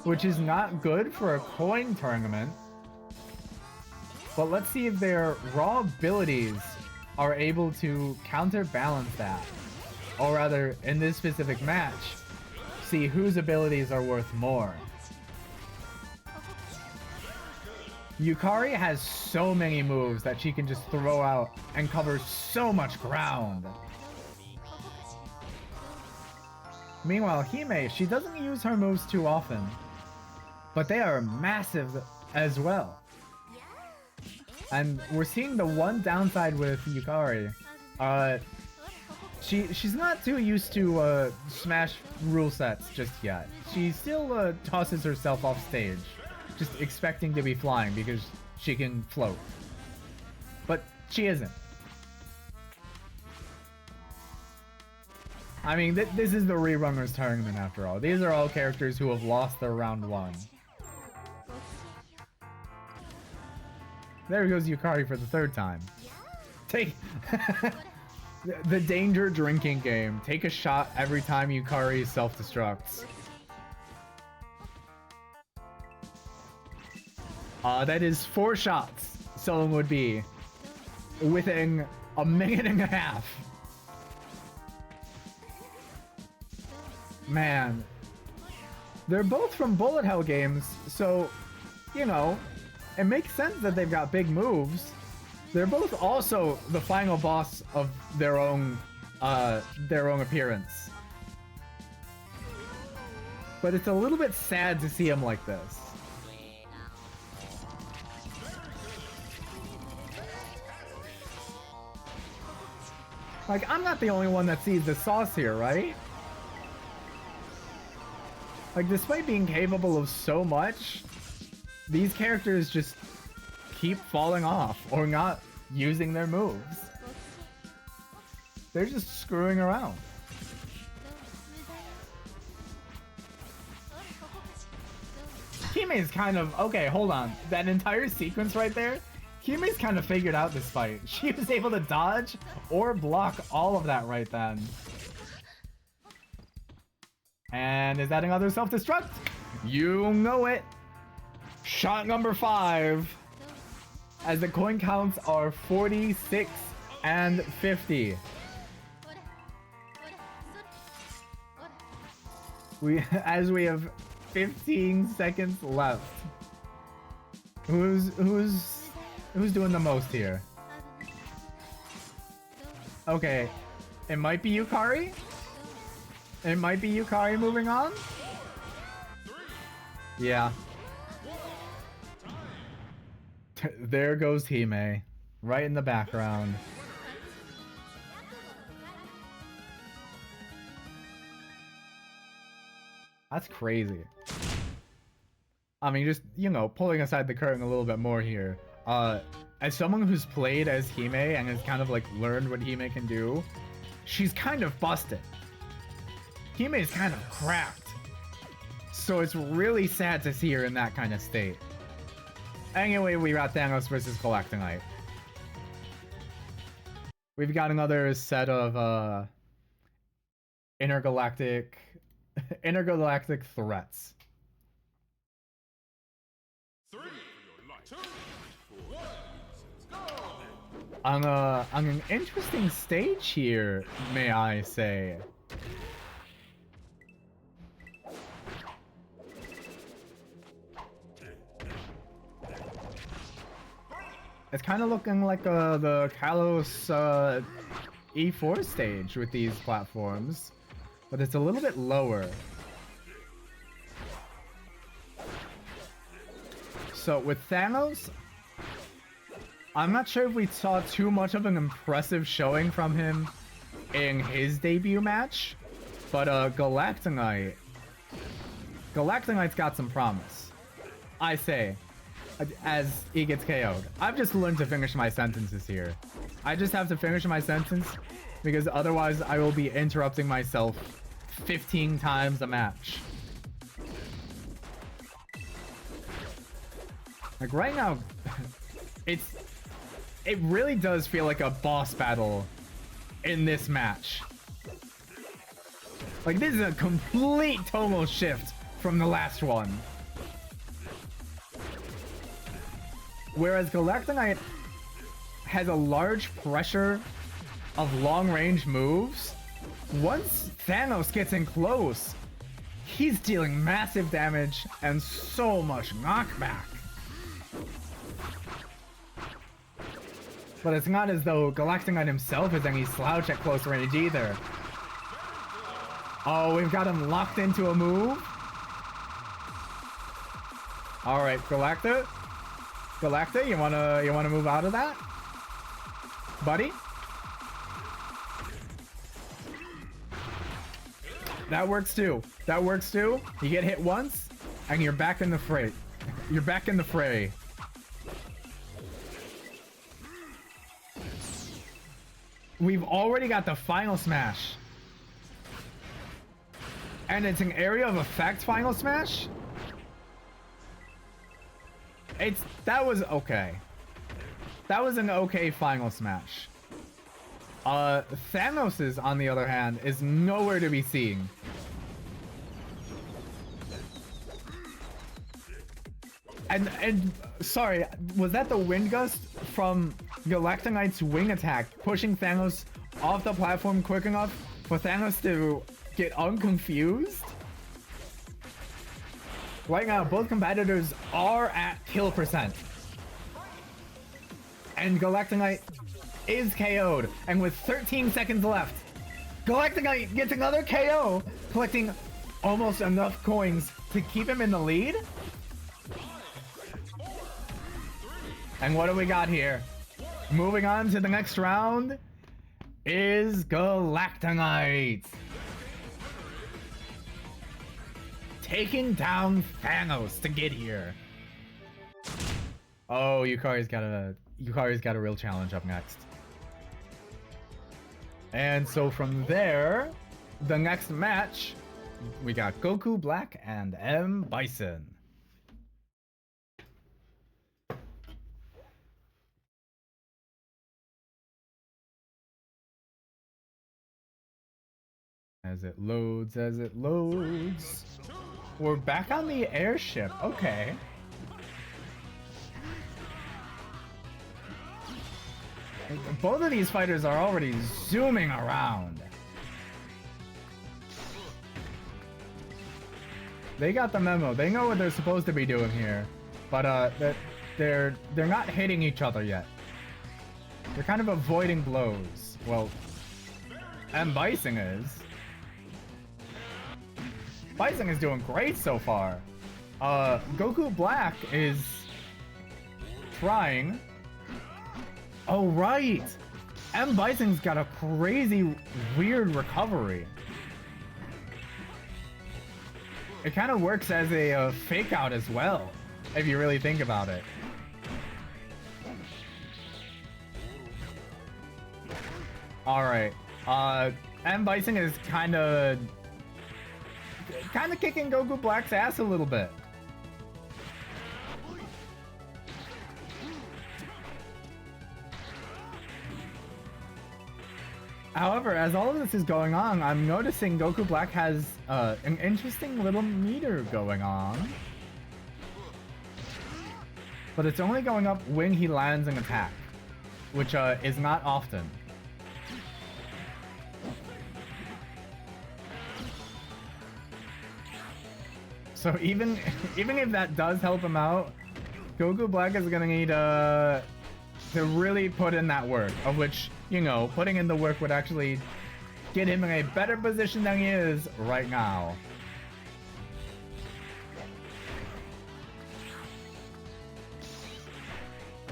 which is not good for a coin tournament. But let's see if their raw abilities are able to counterbalance that. Or rather, in this specific match, see whose abilities are worth more. Yukari has so many moves that she can just throw out and cover so much ground. Meanwhile, Hime, she doesn't use her moves too often, but they are massive as well. And we're seeing the one downside with Yukari. She's not too used to Smash rule sets just yet. She still tosses herself off stage, just expecting to be flying because she can float. But she isn't. I mean, this is the Rerunners tournament after all. These are all characters who have lost their round one. There goes Yukari for the third time. Take the danger drinking game. Take a shot every time Yukari self-destructs. That is 4 shots someone would be within a minute and a half. Man, they're both from bullet hell games, so, you know, it makes sense that they've got big moves. They're both also the final boss of their own appearance. But it's a little bit sad to see him like this. Like, I'm not the only one that sees the sauce here, right? Like, despite being capable of so much, these characters just keep falling off or not using their moves. They're just screwing around. Hime's kind of... Okay, hold on. That entire sequence right there, Hime's kind of figured out this fight. She was able to dodge or block all of that right then. And is that another self-destruct? You know it. Shot number 5. As the coin counts are 46 and 50. As we have 15 seconds left. Who's doing the most here? Okay, it might be Yukari. It might be Yukari moving on. Yeah. There goes Hime, right in the background. That's crazy. I mean, just, you know, pulling aside the curtain a little bit more here. As someone who's played as Hime and has kind of like learned what Hime can do, she's kind of busted. Hime is kind of cracked. So it's really sad to see her in that kind of state. Anyway, we got Thanos versus Galactonite. We've got another set of intergalactic threats. 3, 2, 1, go! On an interesting stage here, may I say. It's kind of looking like the Kalos E4 stage with these platforms, but it's a little bit lower. So with Thanos, I'm not sure if we saw too much of an impressive showing from him in his debut match, but Galactonite's got some promise. I say, as he gets KO'd. I've just learned to finish my sentences here. I just have to finish my sentence because otherwise I will be interrupting myself 15 times a match. Like right now, it really does feel like a boss battle in this match. Like this is a complete tonal shift from the last one. Whereas Galactonite has a large pressure of long-range moves, once Thanos gets in close, he's dealing massive damage and so much knockback. But it's not as though Galactonite himself is any slouch at close range either. Oh, we've got him locked into a move. Alright, Galacta, you wanna move out of that? Buddy? That works too. That works too. You get hit once, and you're back in the fray. You're back in the fray. We've already got the final smash. And it's an area of effect final smash? That was okay. That was an okay final smash. Thanos's, on the other hand, is nowhere to be seen. And sorry, was that the wind gust from Galactonite's wing attack pushing Thanos off the platform quick enough for Thanos to get unconfused? Right now, both competitors are at kill percent. And Galactonite is KO'd. And with 13 seconds left, Galactonite gets another KO, collecting almost enough coins to keep him in the lead. And what do we got here? Moving on to the next round is Galactonite. Taking down Thanos to get here. Oh, Yukari's got a real challenge up next. And so from there, the next match, we got Goku Black and M Bison. As it loads, as it loads. We're back on the airship. Okay. Both of these fighters are already zooming around. They got the memo. They know what they're supposed to be doing here, but they're not hitting each other yet. They're kind of avoiding blows. Well, M Bison is. Bison is doing great so far. Goku Black is trying. Oh, right. M Bison's got a crazy, weird recovery. It kind of works as a fake out as well, if you really think about it. All right. M Bison is kind of kicking Goku Black's ass a little bit. However, as all of this is going on, I'm noticing Goku Black has an interesting little meter going on. But it's only going up when he lands an attack, which is not often. So even if that does help him out, Goku Black is gonna need to really put in that work, of which, you know, putting in the work would actually get him in a better position than he is right now.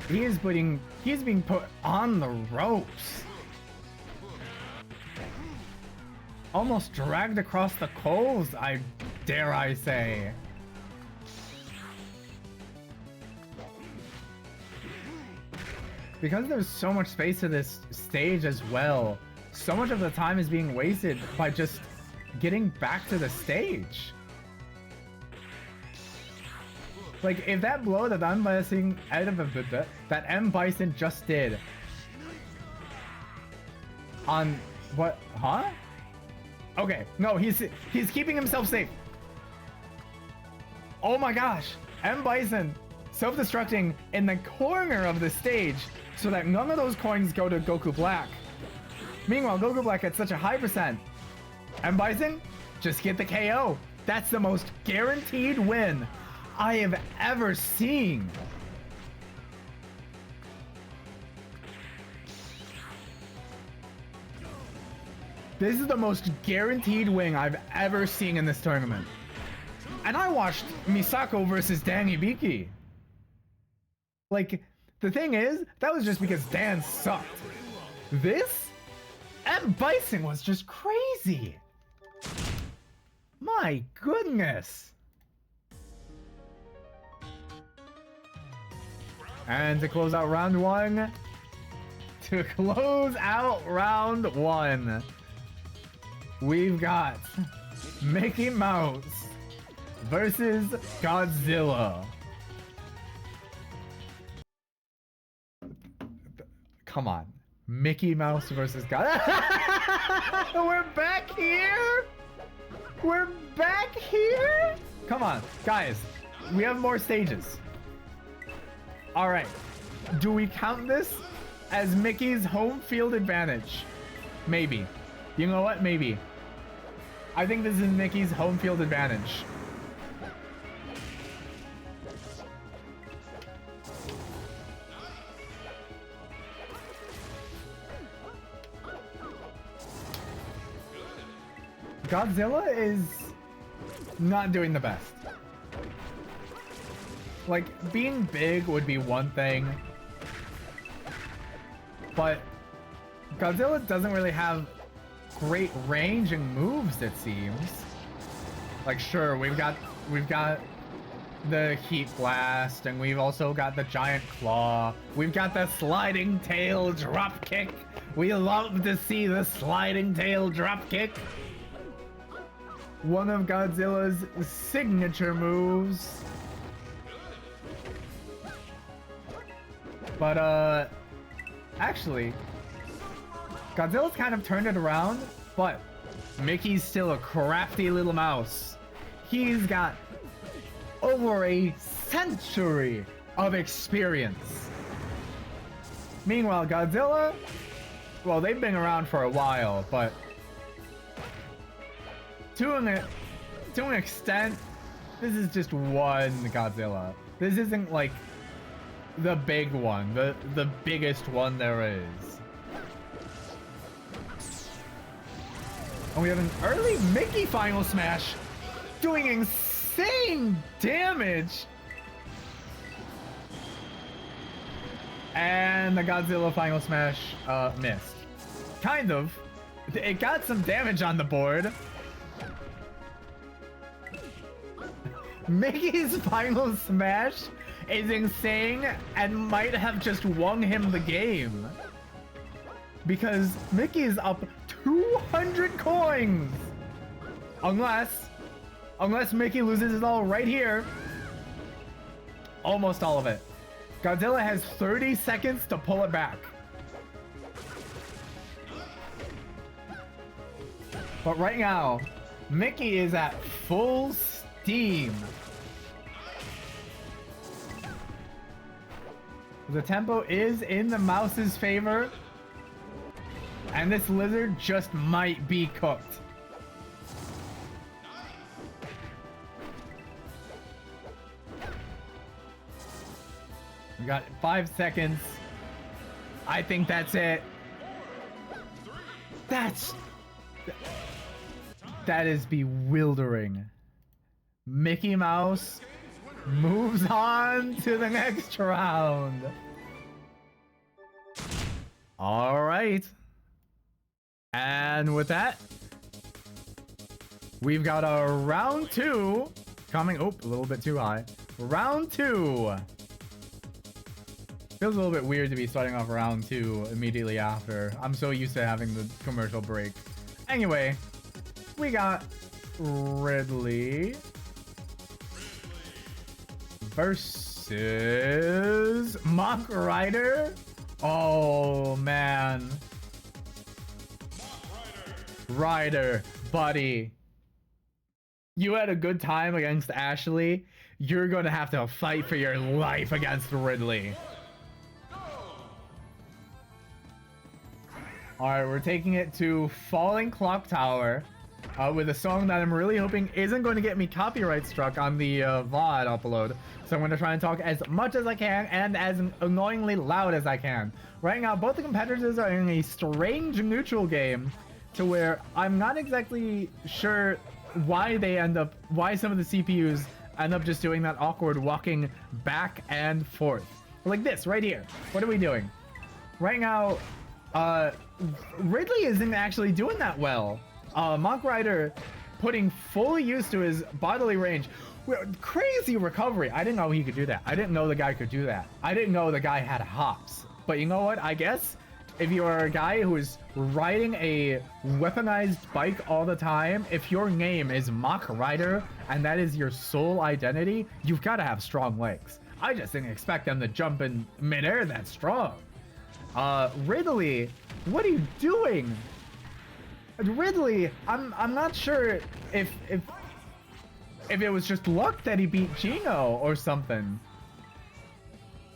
He's being put on the ropes. Almost dragged across the coals, dare I say. Because there's so much space to this stage as well, so much of the time is being wasted by just getting back to the stage. Like, if that blow that M Bison just did on what? Huh? Okay, no, he's keeping himself safe. Oh my gosh, M Bison self-destructing in the corner of the stage so that none of those coins go to Goku Black. Meanwhile, Goku Black at such a high percent. M Bison, just get the KO. That's the most guaranteed win I have ever seen. This is the most guaranteed win I've ever seen in this tournament. And I watched Misako versus Dan Ibiki. Like, the thing is, that was just because Dan sucked. This? M Bison was just crazy. My goodness. And to close out round one, we've got Mickey Mouse versus Godzilla. Come on. Mickey Mouse versus Godzilla. We're back here? We're back here? Come on, guys. We have more stages. All right. Do we count this as Mickey's home field advantage? Maybe. You know what? Maybe. I think this is Mickey's home field advantage. Godzilla is not doing the best. Like, being big would be one thing, but Godzilla doesn't really have great range and moves, it seems. Like, sure, we've got the heat blast, and we've also got the giant claw. We've got the sliding tail drop kick. We love to see the sliding tail drop kick. One of Godzilla's signature moves. But actually, Godzilla's kind of turned it around, but Mickey's still a crafty little mouse. He's got over a century of experience. Meanwhile, Godzilla, well, they've been around for a while, but to an extent, this is just one Godzilla. This isn't like the big one, the biggest one there is. And we have an early Mickey final smash doing insane damage. And the Godzilla final smash missed. Kind of. It got some damage on the board. Mickey's final smash is insane and might have just won him the game. Because Mickey is up 200 coins. Unless Mickey loses it all right here. Almost all of it. Godzilla has 30 seconds to pull it back. But right now, Mickey is at full steam. The tempo is in the mouse's favor. And this lizard just might be cooked. We got 5 seconds. I think that's it. That is bewildering. Mickey Mouse moves on to the next round. All right. And with that, we've got a round 2 coming. Oh, a little bit too high. Round 2. Feels a little bit weird to be starting off round 2 immediately after. I'm so used to having the commercial break. Anyway, we got Ridley versus Mock Rider. Oh, man. Ryder, buddy, you had a good time against Ashley. You're going to have to fight for your life against Ridley. Alright, we're taking it to Falling Clock Tower with a song that I'm really hoping isn't going to get me copyright struck on the VOD upload. So I'm going to try and talk as much as I can and as annoyingly loud as I can. Right now, both the competitors are in a strange neutral game to where I'm not exactly sure why some of the CPUs end up just doing that awkward walking back and forth. Like this, right here. What are we doing? Right now, Ridley isn't actually doing that well. Mock Rider putting full use to his bodily range. Crazy recovery. I didn't know he could do that. I didn't know the guy could do that. I didn't know the guy had hops. But you know what? I guess if you are a guy who is riding a weaponized bike all the time, if your name is Mock Rider and that is your sole identity, you've got to have strong legs. I just didn't expect them to jump in midair that strong. Ridley, what are you doing? Ridley, I'm not sure if it was just luck that he beat Gino or something.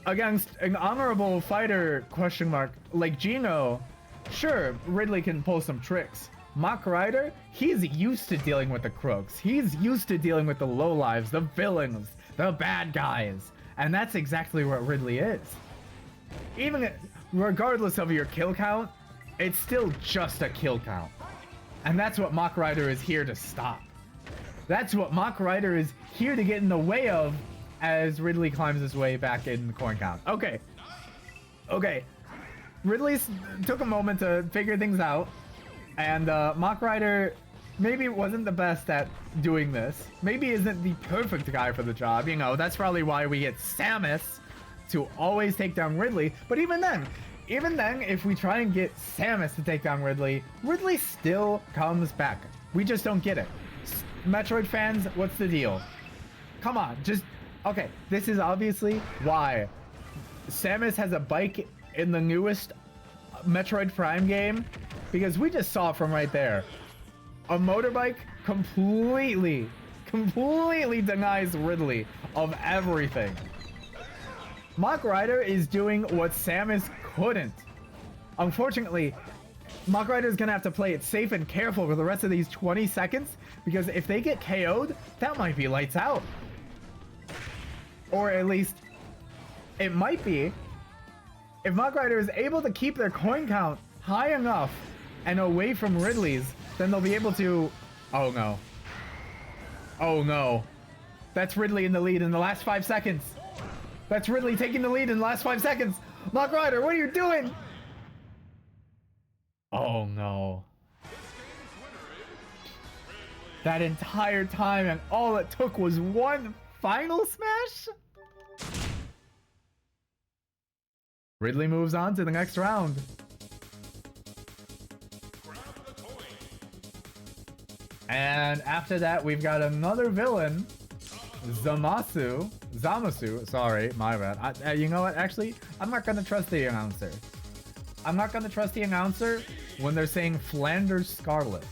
Against an honorable fighter, question mark, like Gino, sure, Ridley can pull some tricks. Mock Rider, he's used to dealing with the crooks. He's used to dealing with the lowlives, the villains, the bad guys. And that's exactly what Ridley is. Even regardless of your kill count, it's still just a kill count. And that's what Mach Rider is here to stop. That's what Mach Rider is here to get in the way of as Ridley climbs his way back in the coin count. Okay. Okay. Ridley took a moment to figure things out. And Mach Rider maybe wasn't the best at doing this. Maybe isn't the perfect guy for the job. You know, that's probably why we get Samus to always take down Ridley. But even then, if we try and get Samus to take down Ridley, Ridley still comes back. We just don't get it. Metroid fans, what's the deal? Come on, just... Okay, this is obviously why Samus has a bike in the newest Metroid Prime game, because we just saw from right there. A motorbike completely denies Ridley of everything. Mach Rider is doing what Samus couldn't. Unfortunately, Mach Rider is going to have to play it safe and careful for the rest of these 20 seconds, because if they get KO'd, that might be lights out. Or at least, it might be. If Mach Rider is able to keep their coin count high enough and away from Ridley's, then they'll be able to... Oh no. Oh no. That's Ridley in the lead in the last 5 seconds. That's Ridley taking the lead in the last 5 seconds. Mach Rider, what are you doing? Oh no. That entire time, and all it took was one final smash? Ridley moves on to the next round. And after that, we've got another villain, Zamasu, sorry, my bad. You know what, actually, I'm not gonna trust the announcer. I'm not gonna trust the announcer when they're saying Flanders Scarlet.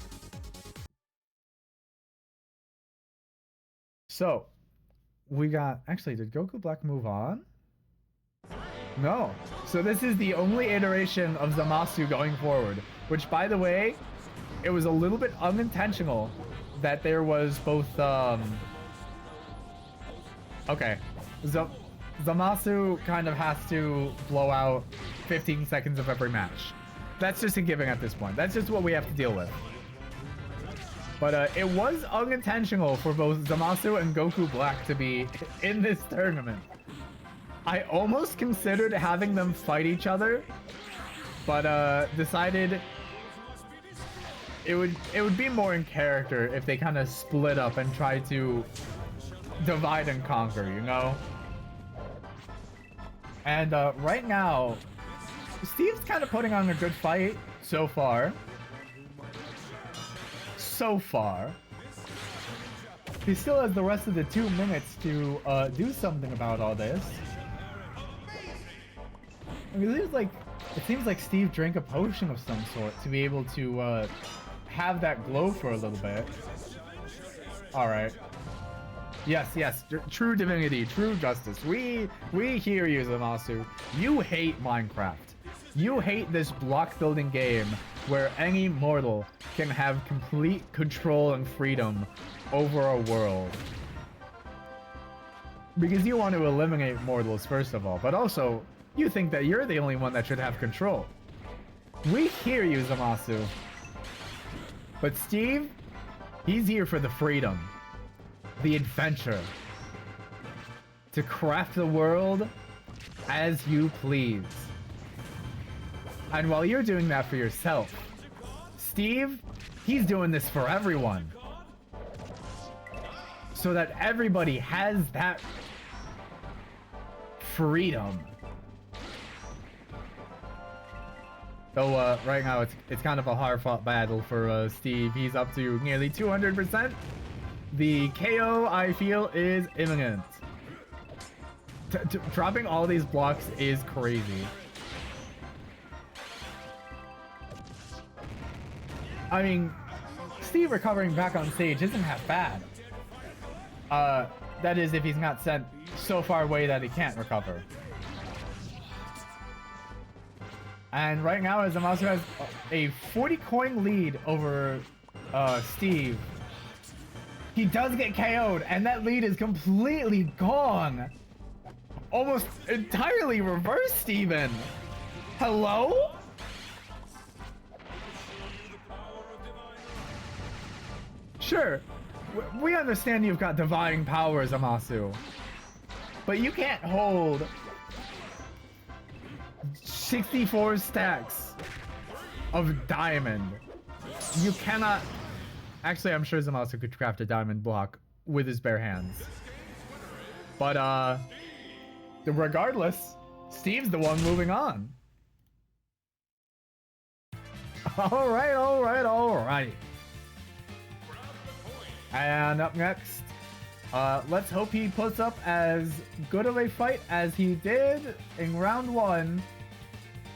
So, we got, actually, did Goku Black move on? No. So this is the only iteration of Zamasu going forward, which, by the way, it was a little bit unintentional that there was both, okay. Zamasu kind of has to blow out 15 seconds of every match. That's just a given at this point. That's just what we have to deal with. But it was unintentional for both Zamasu and Goku Black to be in this tournament. I almost considered having them fight each other, but decided it would be more in character if they kind of split up and try to divide and conquer, you know? And right now, Steve's kind of putting on a good fight so far. He still has the rest of the 2 minutes to do something about all this. I mean, it seems like Steve drank a potion of some sort to be able to have that glow for a little bit. All right. Yes, true divinity, true justice. We hear you, Zamasu. You hate Minecraft. You hate this block building game where any mortal can have complete control and freedom over a world. Because you want to eliminate mortals, first of all, but also, you think that you're the only one that should have control. We hear you, Zamasu. But Steve, he's here for the freedom, the adventure, to craft the world as you please. And while you're doing that for yourself, Steve, he's doing this for everyone. So that everybody has that freedom. Though right now it's kind of a hard-fought battle for Steve. He's up to nearly 200%. The KO, I feel, is imminent. Dropping all these blocks is crazy. I mean, Steve recovering back on stage isn't half bad. That is, if he's not sent so far away that he can't recover. And right now, Zamasu has a 40 coin lead over Steve. He does get KO'd, and that lead is completely gone. Almost entirely reversed, even. Hello? Sure, we understand you've got divine powers, Amasu. But you can't hold 64 stacks of diamond. You cannot... Actually, I'm sure Zamasu could craft a diamond block with his bare hands. But, regardless, Steve's the one moving on. Alright. And up next, let's hope he puts up as good of a fight as he did in round 1.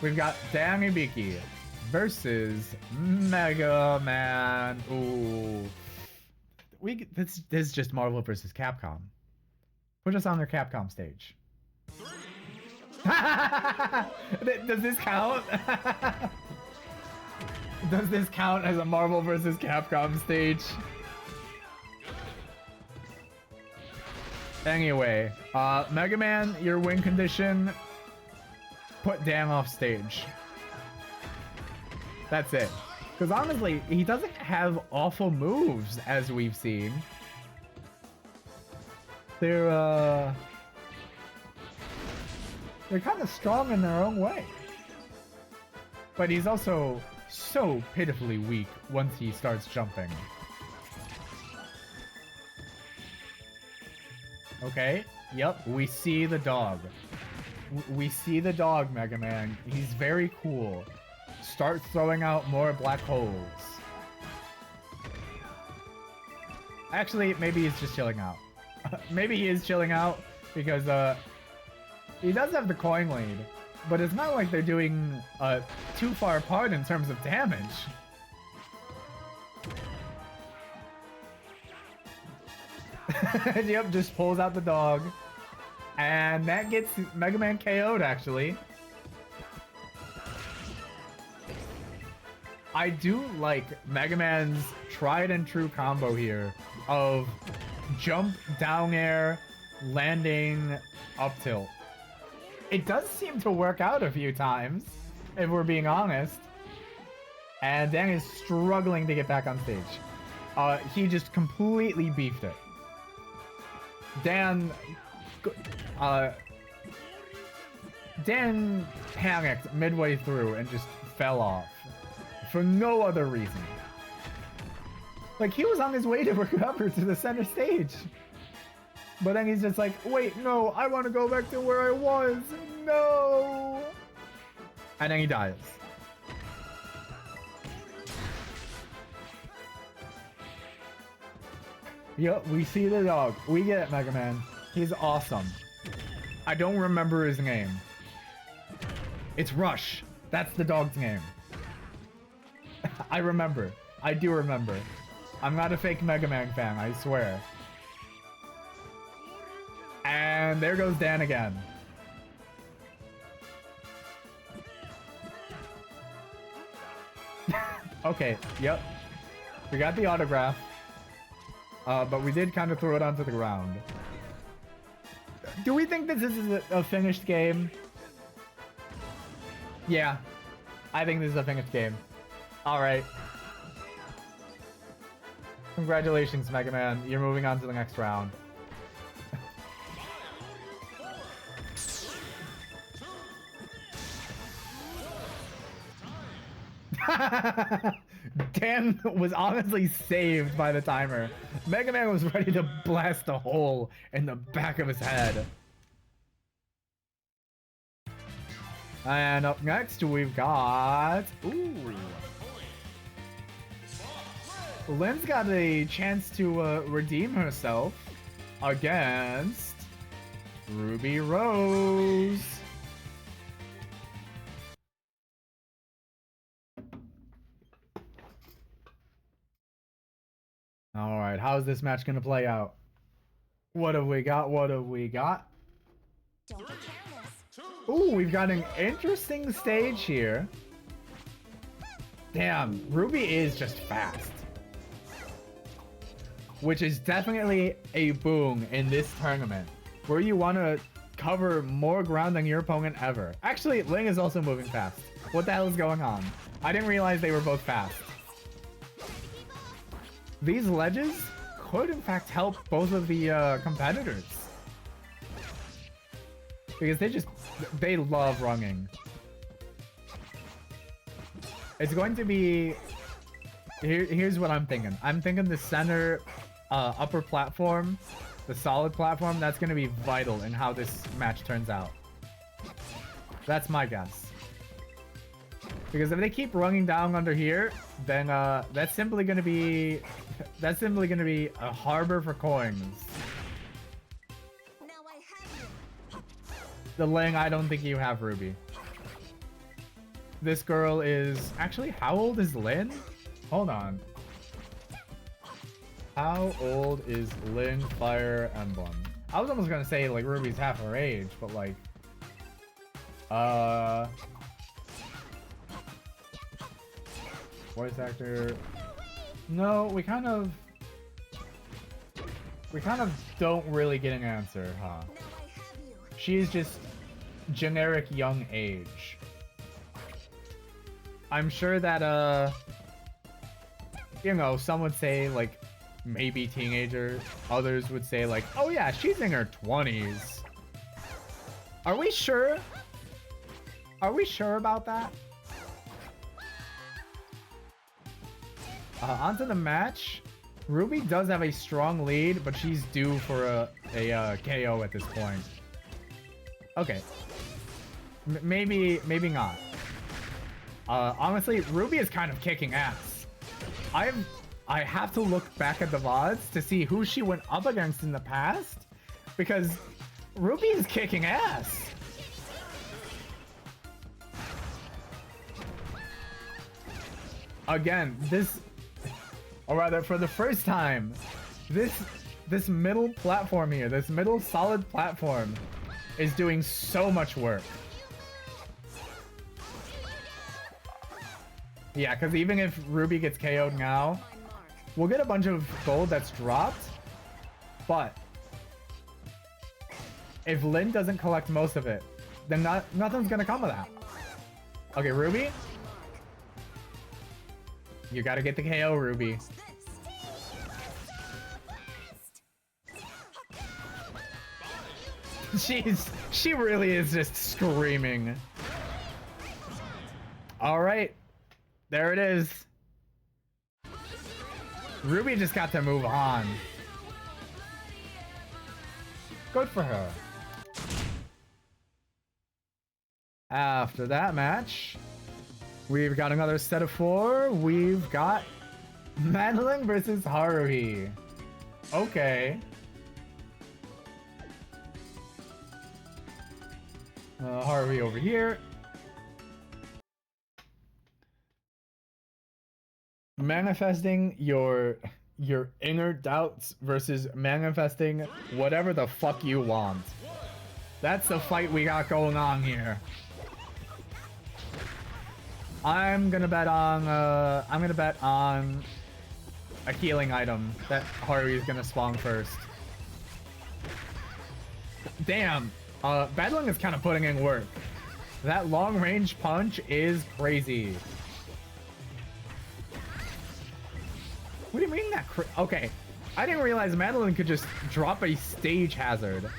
We've got Dan Ibiki versus Mega Man. Ooh. This is just Marvel versus Capcom. Put us on their Capcom stage. Does this count? Does this count as a Marvel versus Capcom stage? Anyway, Mega Man, your win condition, put Dan off stage. That's it. Because honestly, he doesn't have awful moves, as we've seen. They're kind of strong in their own way. But he's also so pitifully weak once he starts jumping. Okay, yep, we see the dog. We see the dog, Mega Man. He's very cool. Start throwing out more black holes. Actually, maybe he's just chilling out. Maybe he is chilling out because he does have the coin lead, but it's not like they're doing too far apart in terms of damage. Yep, just pulls out the dog. And that gets Mega Man KO'd, actually. I do like Mega Man's tried and true combo here of jump, down air, landing, up tilt. It does seem to work out a few times, if we're being honest. And Dan is struggling to get back on stage. He just completely beefed it. Dan panicked midway through and just fell off for no other reason. Like, he was on his way to recover to the center stage. But then he's just like, wait, no, I want to go back to where I was. No. And then he dies. Yep, we see the dog. We get it, Mega Man. He's awesome. I don't remember his name. It's Rush. That's the dog's name. I remember. I do remember. I'm not a fake Mega Man fan, I swear. And there goes Dan again. Okay, yep. We got the autograph. But we did kind of throw it onto the ground. Do we think this is a finished game? Yeah. I think this is a finished game. Alright. Congratulations, Mega Man. You're moving on to the next round. Dan was honestly saved by the timer. Mega Man was ready to blast a hole in the back of his head. And up next, we've got... Ooh. Lynn's got a chance to redeem herself against Ruby Rose. All right, how's this match gonna play out? What have we got? What have we got? Ooh, we've got an interesting stage here. Damn, Ruby is just fast. Which is definitely a boon in this tournament, where you want to cover more ground than your opponent ever. Actually, Ling is also moving fast. What the hell is going on? I didn't realize they were both fast. these ledges could in fact help both of the competitors. Because they love runging. It's going to be... Here's what I'm thinking. I'm thinking the center upper platform, the solid platform, that's going to be vital in how this match turns out. That's my guess. Because if they keep runging down under here, then that's simply going to be a harbor for coins. Now I have you. The Ling, I don't think you have Ruby. This girl is... Actually, how old is Lin? Hold on. How old is Ling Fire Emblem? I was almost gonna say, like, Ruby's half her age, but, like... Voice actor... No, we kind of don't really get an answer, huh? Now I have you. She's just generic young age. I'm sure that, you know, some would say, like, maybe teenager. Others would say, like, oh yeah, she's in her 20s. Are we sure? Are we sure about that? Onto the match. Ruby does have a strong lead, but she's due for a KO at this point. Okay. Maybe not. Honestly, Ruby is kind of kicking ass. I have to look back at the VODs to see who she went up against in the past, because Ruby is kicking ass. Again, or rather, for the first time, this middle platform here, this middle solid platform, is doing so much work. Yeah, because even if Ruby gets KO'd now, we'll get a bunch of gold that's dropped, but if Lin doesn't collect most of it, then nothing's gonna come of that. Okay, Ruby? You gotta get the KO, Ruby. She really is just screaming. All right. There it is. Ruby just got to move on. Good for her. After that match, we've got another set of 4. We've got Madeline versus Haruhi. Okay. Haruhi over here. Manifesting your inner doubts versus manifesting whatever the fuck you want. That's the fight we got going on here. I'm gonna bet on a healing item that Haruhi is gonna spawn first. Damn, Battling is kind of putting in work. That long range punch is crazy. What do you mean that? Okay, I didn't realize Madeline could just drop a stage hazard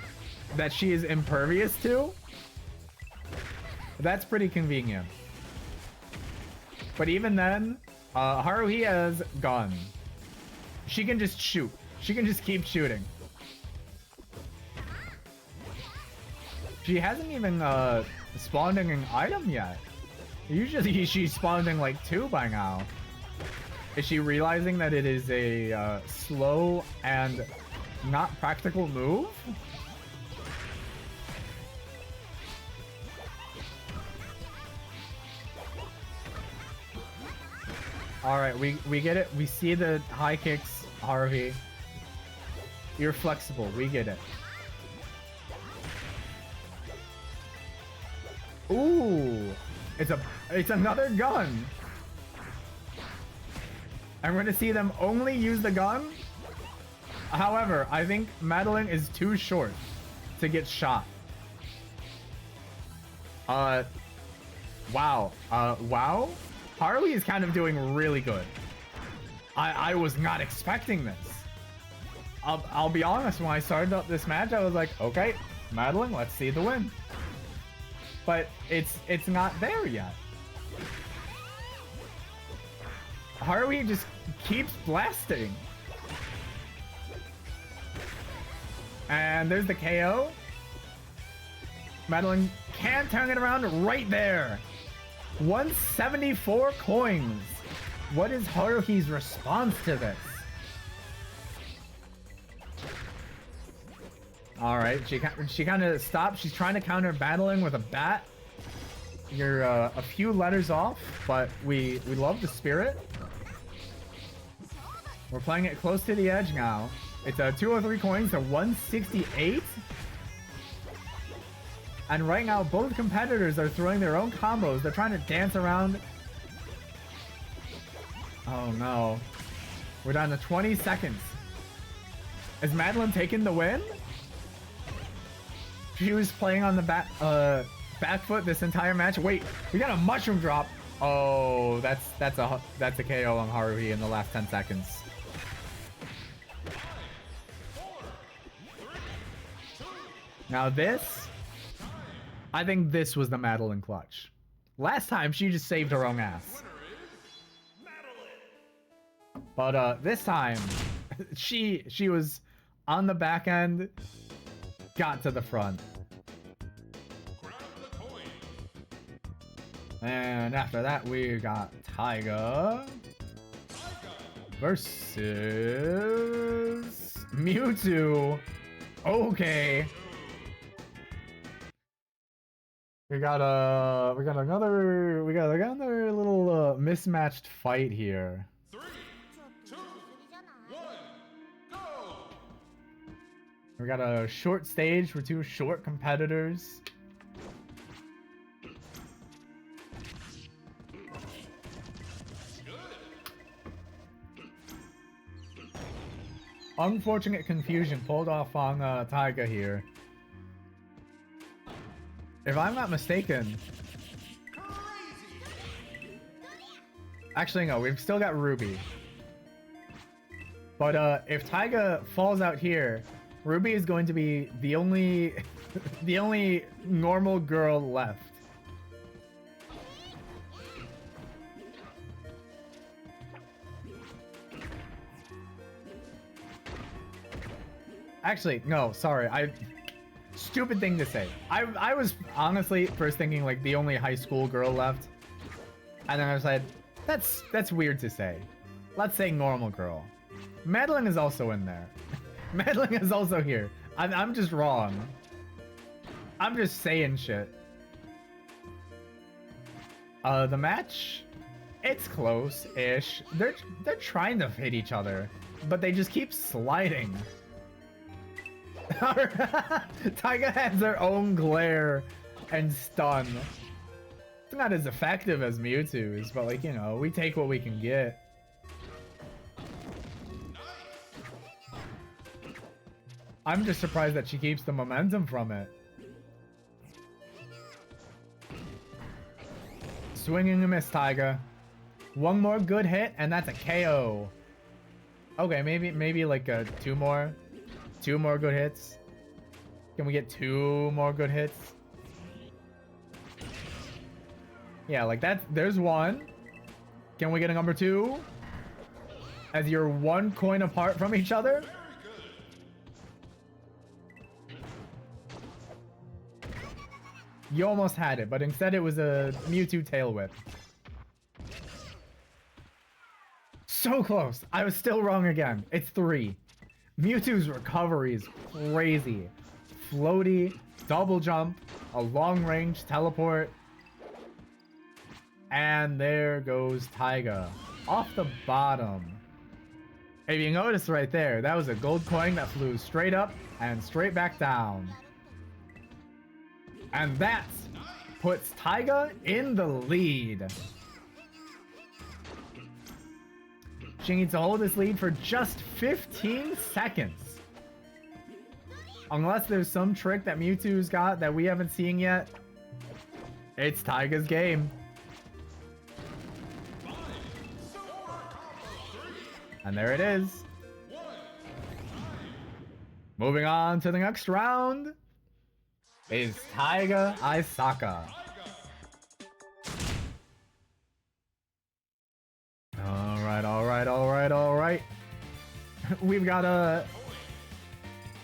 that she is impervious to. That's pretty convenient. But even then, Haruhi has gun. She can just shoot. She can just keep shooting. She hasn't even spawned an item yet. Usually she's spawning like 2 by now. Is she realizing that it is a slow and not practical move? Alright, we get it. We see the high kicks, Haruhi. You're flexible. We get it. Ooh! It's another gun! I'm going to see them only use the gun. However, I think Madeline is too short to get shot. Wow. Wow. Harley is kind of doing really good. I was not expecting this. I'll be honest, when I started up this match, I was like, okay, Madeline, let's see the win. But it's not there yet. Haruhi just keeps blasting. And there's the KO. Madeline can turn it around right there. 174 coins. What is Haruhi's response to this? All right, she kind of stopped. She's trying to counter battling with a bat. You're a few letters off, but we love the spirit. We're playing it close to the edge now. It's 203 coins to 168. And right now, both competitors are throwing their own combos. They're trying to dance around. Oh no. We're down to 20 seconds. Is Madeline taking the win? She was playing on the back foot this entire match. Wait, we got a mushroom drop. Oh, that's a KO on Haruhi in the last 10 seconds. Now this, I think this was the Madeline clutch. Last time she just saved her own ass. But this time, she was on the back end, got to the front. And after that, we got Taiga versus Mewtwo. Okay. We got another little mismatched fight here. 3, 2, 1, go! We got a short stage for two short competitors. Unfortunate confusion pulled off on Taiga here. If I'm not mistaken... Actually, no, we've still got Ruby. But if Taiga falls out here, Ruby is going to be the only... the only normal girl left. Actually, no, sorry. Stupid thing to say. I was honestly first thinking like the only high school girl left. And then I was like, that's weird to say. Let's say normal girl. Madeline is also in there. Madeline is also here. I'm just wrong. I'm just saying shit. The match, it's close-ish. They're trying to hit each other, but they just keep sliding. Taiga has their own glare and stun. It's not as effective as Mewtwo's, but like, you know, we take what we can get. I'm just surprised that she keeps the momentum from it. Swing and a miss, Taiga. One more good hit, and that's a KO. Okay, maybe like two more good hits. Can we get 2 more good hits? Yeah, like that. There's one. Can we get a number 2? As you're 1 coin apart from each other. You almost had it, but instead it was a Mewtwo tail whip. So close. I was still wrong again. It's 3. Mewtwo's recovery is crazy. Floaty, double jump, a long range teleport. And there goes Taiga. Off the bottom. If you notice right there, that was a gold coin that flew straight up and straight back down. And that puts Taiga in the lead. She needs to hold this lead for just 15 seconds. Unless there's some trick that Mewtwo's got that we haven't seen yet. It's Taiga's game. And there it is. Moving on to the next round is Taiga Aisaka. All right. We've got a...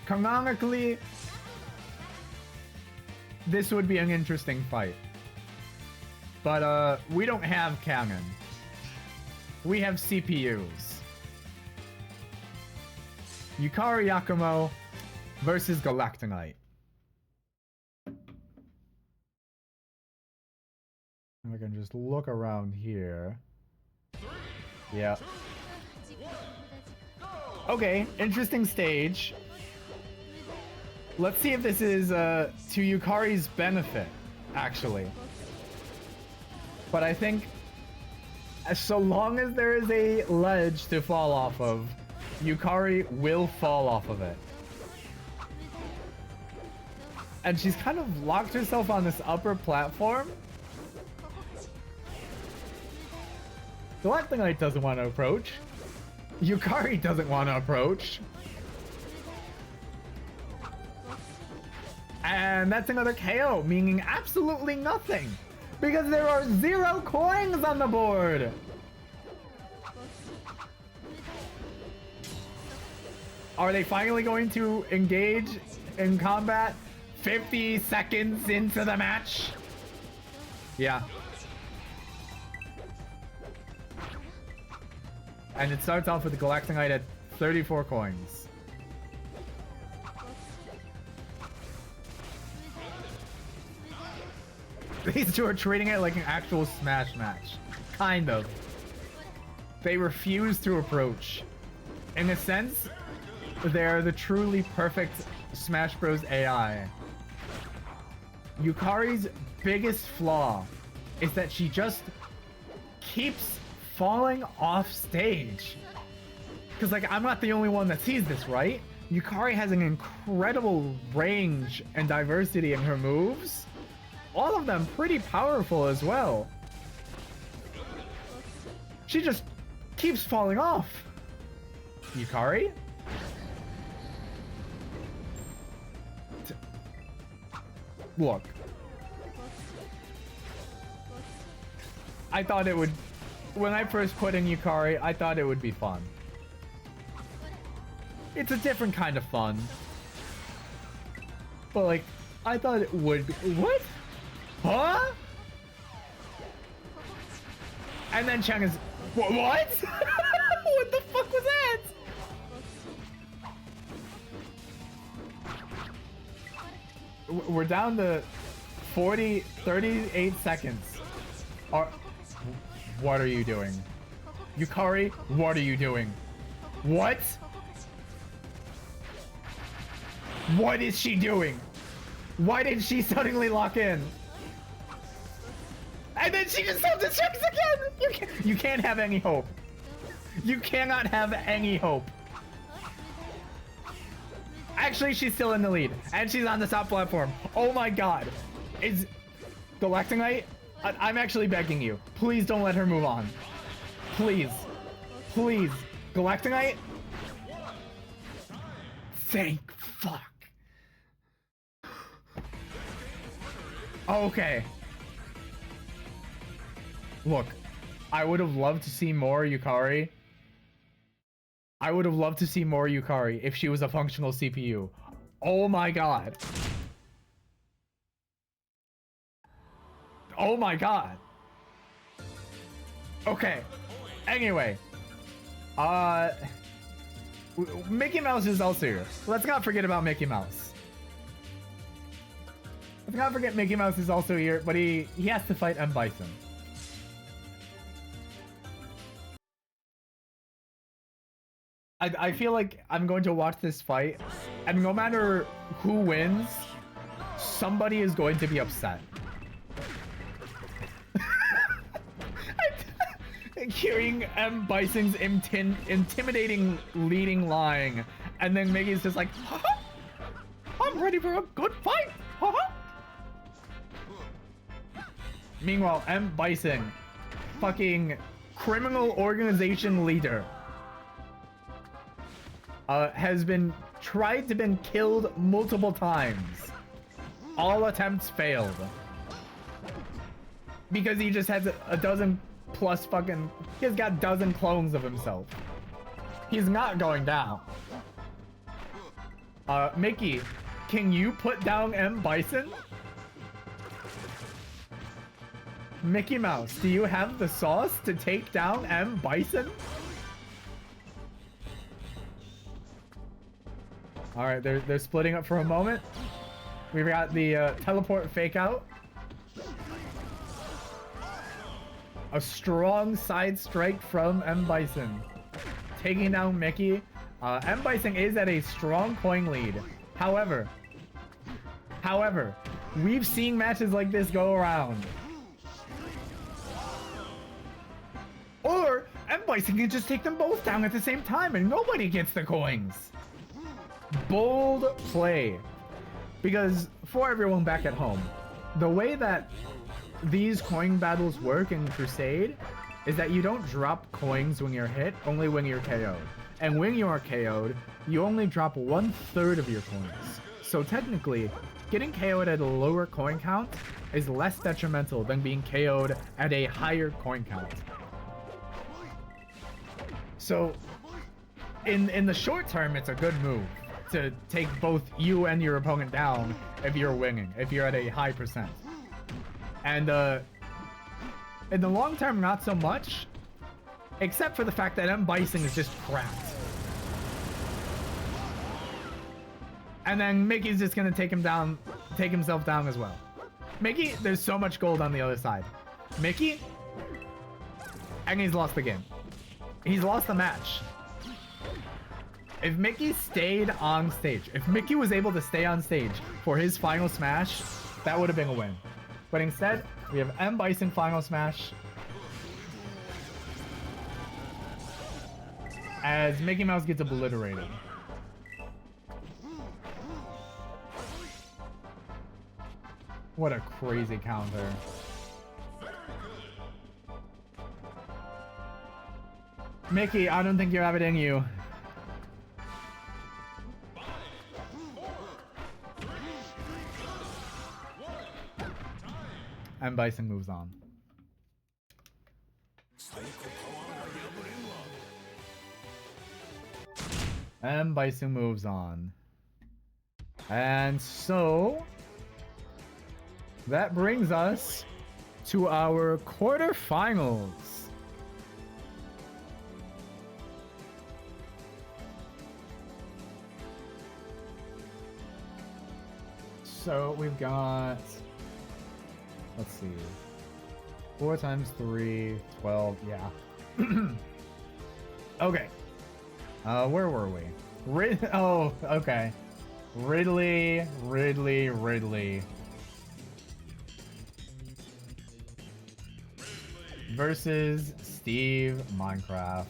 Canonically, this would be an interesting fight. But, we don't have canon. We have CPUs. Yukari Yakumo versus Galactonite. And we can just look around here. Yeah. Okay, interesting stage. Let's see if this is to Yukari's benefit, actually. But I think so long as there is a ledge to fall off of, Yukari will fall off of it. And she's kind of locked herself on this upper platform. Galactonite doesn't want to approach. Yukari doesn't want to approach. And that's another KO, meaning absolutely nothing. Because there are 0 coins on the board. Are they finally going to engage in combat 50 seconds into the match? Yeah. And it starts off with the Galactonite at 34 coins. These two are treating it like an actual Smash match. Kind of. They refuse to approach. In a sense, they're the truly perfect Smash Bros. AI. Yukari's biggest flaw is that she just keeps falling off stage. Because, like, I'm not the only one that sees this, right? Yukari has an incredible range and diversity in her moves. All of them pretty powerful as well. She just keeps falling off. Yukari? Look. I thought it would... When I first put in Yukari, I thought it would be fun. It's a different kind of fun. But, like, I thought it would be... What? Huh? And then Cheng is... What? What the fuck was that? We're down to 38 seconds. What are you doing? Yukari, what are you doing? What? What is she doing? Why did she suddenly lock in? And then she just self-destructs again! You can't have any hope. You cannot have any hope. Actually, she's still in the lead. And she's on the top platform. Oh my god. Is Galactonite? I'm actually begging you. Please don't let her move on. Please. Please. Galactonite? Thank fuck. Okay. Look, I would have loved to see more Yukari. I would have loved to see more Yukari if she was a functional CPU. Oh my god. Oh my god. Okay. Anyway. Mickey Mouse is also here. Let's not forget about Mickey Mouse. Let's not forget Mickey Mouse is also here, but he has to fight M. Bison. I feel like I'm going to watch this fight, and no matter who wins, somebody is going to be upset. Hearing M. Bison's intimidating leading line, and then Mickey's just like, haha, I'm ready for a good fight. Haha. Meanwhile, M. Bison, fucking criminal organization leader, has been tried to been killed multiple times. All attempts failed. Because he just has a dozen plus fucking... He's got a dozen clones of himself. He's not going down. Mickey, can you put down M. Bison? Mickey Mouse, do you have the sauce to take down M. Bison? Alright, they're splitting up for a moment. We've got the teleport fake out. A strong side strike from M. Bison. Taking down Mickey. M. Bison is at a strong coin lead. However, we've seen matches like this go around. Or M. Bison can just take them both down at the same time and nobody gets the coins. Bold play. Because for everyone back at home, the way that these coin battles work in Crusade is that you don't drop coins when you're hit, only when you're KO'd. And when you are KO'd, you only drop 1/3 of your coins. So technically, getting KO'd at a lower coin count is less detrimental than being KO'd at a higher coin count. So, in the short term, it's a good move to take both you and your opponent down if you're winning, if you're at a high percent. And in the long term, not so much, except for the fact that M. Bison is just cracked. And then Mickey's just gonna take himself down as well. Mickey, there's so much gold on the other side. Mickey, and he's lost the game. He's lost the match. If Mickey stayed on stage, if Mickey was able to stay on stage for his final smash, that would have been a win. But instead, we have M. Bison final smash. As Mickey Mouse gets obliterated. What a crazy counter. Mickey, I don't think you have it in you. And Bison moves on. And Bison moves on. And so that brings us to our quarterfinals. So we've got, let's see, 4 times 3, 12, yeah. Okay. Where were we? Oh, okay. Ridley. Versus Steve Minecraft.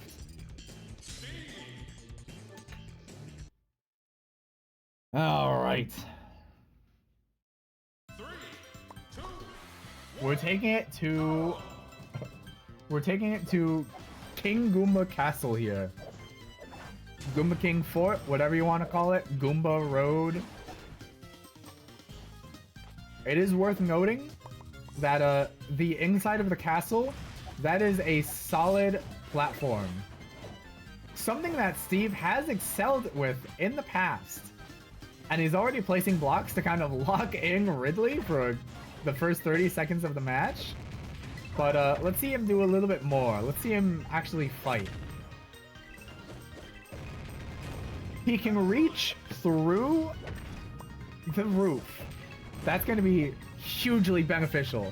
All right. We're taking it to King Goomba Castle here. Goomba King Fort, whatever you want to call it. Goomba Road. It is worth noting that the inside of the castle, that is a solid platform. Something that Steve has excelled with in the past. And he's already placing blocks to kind of lock in Ridley for the first 30 seconds of the match. But let's see him do a little bit more. Let's see him actually fight. He can reach through the roof. That's going to be hugely beneficial.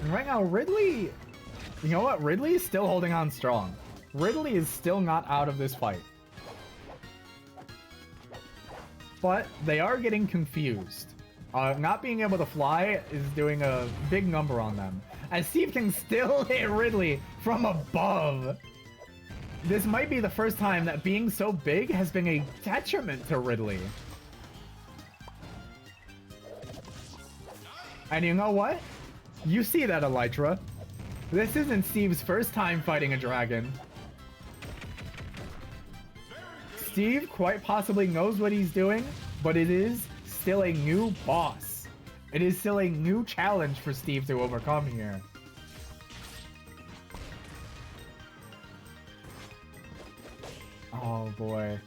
And right now, Ridley... You know what? Ridley is still holding on strong. Ridley is still not out of this fight. But they are getting confused. Not being able to fly is doing a big number on them. As Steve can still hit Ridley from above. This might be the first time that being so big has been a detriment to Ridley. And you know what? You see that, Elytra. This isn't Steve's first time fighting a dragon. Steve quite possibly knows what he's doing, but it is still a new boss. It is still a new challenge for Steve to overcome here. Oh boy.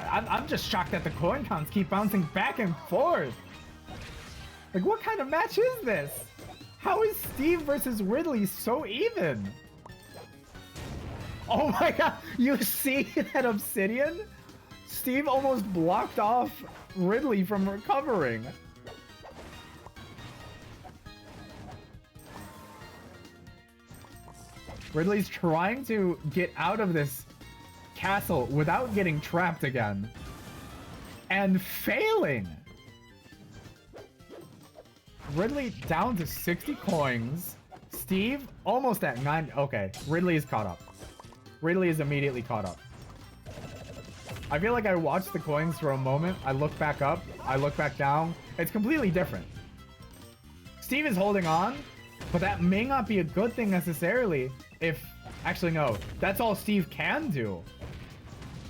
I'm just shocked that the coin counts keep bouncing back and forth. Like, what kind of match is this? How is Steve versus Ridley so even? Oh my god, you see that obsidian? Steve almost blocked off Ridley from recovering. Ridley's trying to get out of this castle without getting trapped again. And failing. Ridley down to 60 coins. Steve almost at 9. Okay, Ridley is caught up. Ridley is immediately caught up. I feel like I watched the coins for a moment. I look back up. I look back down. It's completely different. Steve is holding on, but that may not be a good thing necessarily if... Actually, no. That's all Steve can do.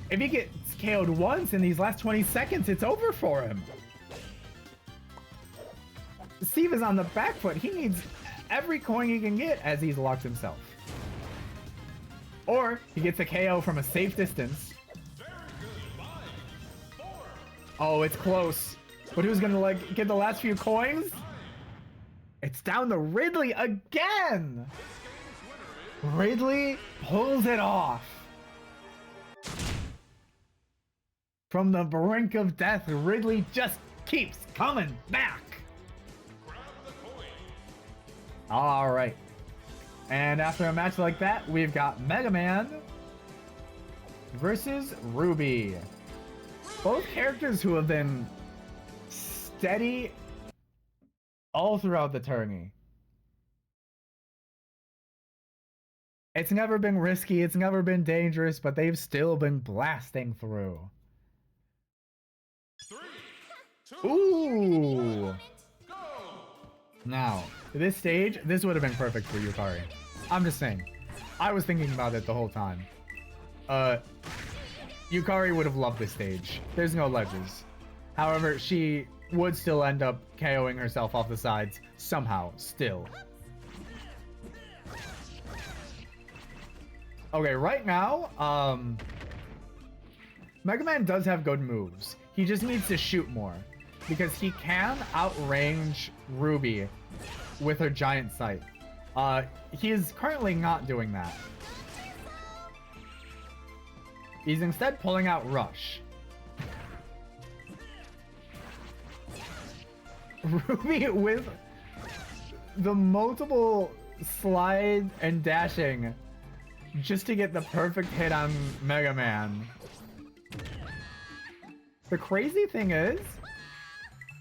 If he gets KO'd once in these last 20 seconds, it's over for him. Steve is on the back foot. He needs every coin he can get as he's locked himself. Or he gets a KO from a safe distance. Oh, it's close. But who's gonna like get the last few coins? It's down to Ridley again. Ridley pulls it off. From the brink of death, Ridley just keeps coming back. All right. And after a match like that, we've got Mega Man versus Ruby. Both characters who have been steady all throughout the tourney. It's never been risky, it's never been dangerous, but they've still been blasting through. 3, 2, Ooh! 1, go! Now, this stage, this would have been perfect for Yukari. I'm just saying. I was thinking about it the whole time. Yukari would have loved this stage. There's no ledges. However, she would still end up KOing herself off the sides somehow, still. Okay, right now, Mega Man does have good moves. He just needs to shoot more. Because he can outrange Ruby with her giant sight. He is currently not doing that. He's instead pulling out Rush. Ruby with the multiple slide and dashing just to get the perfect hit on Mega Man. The crazy thing is,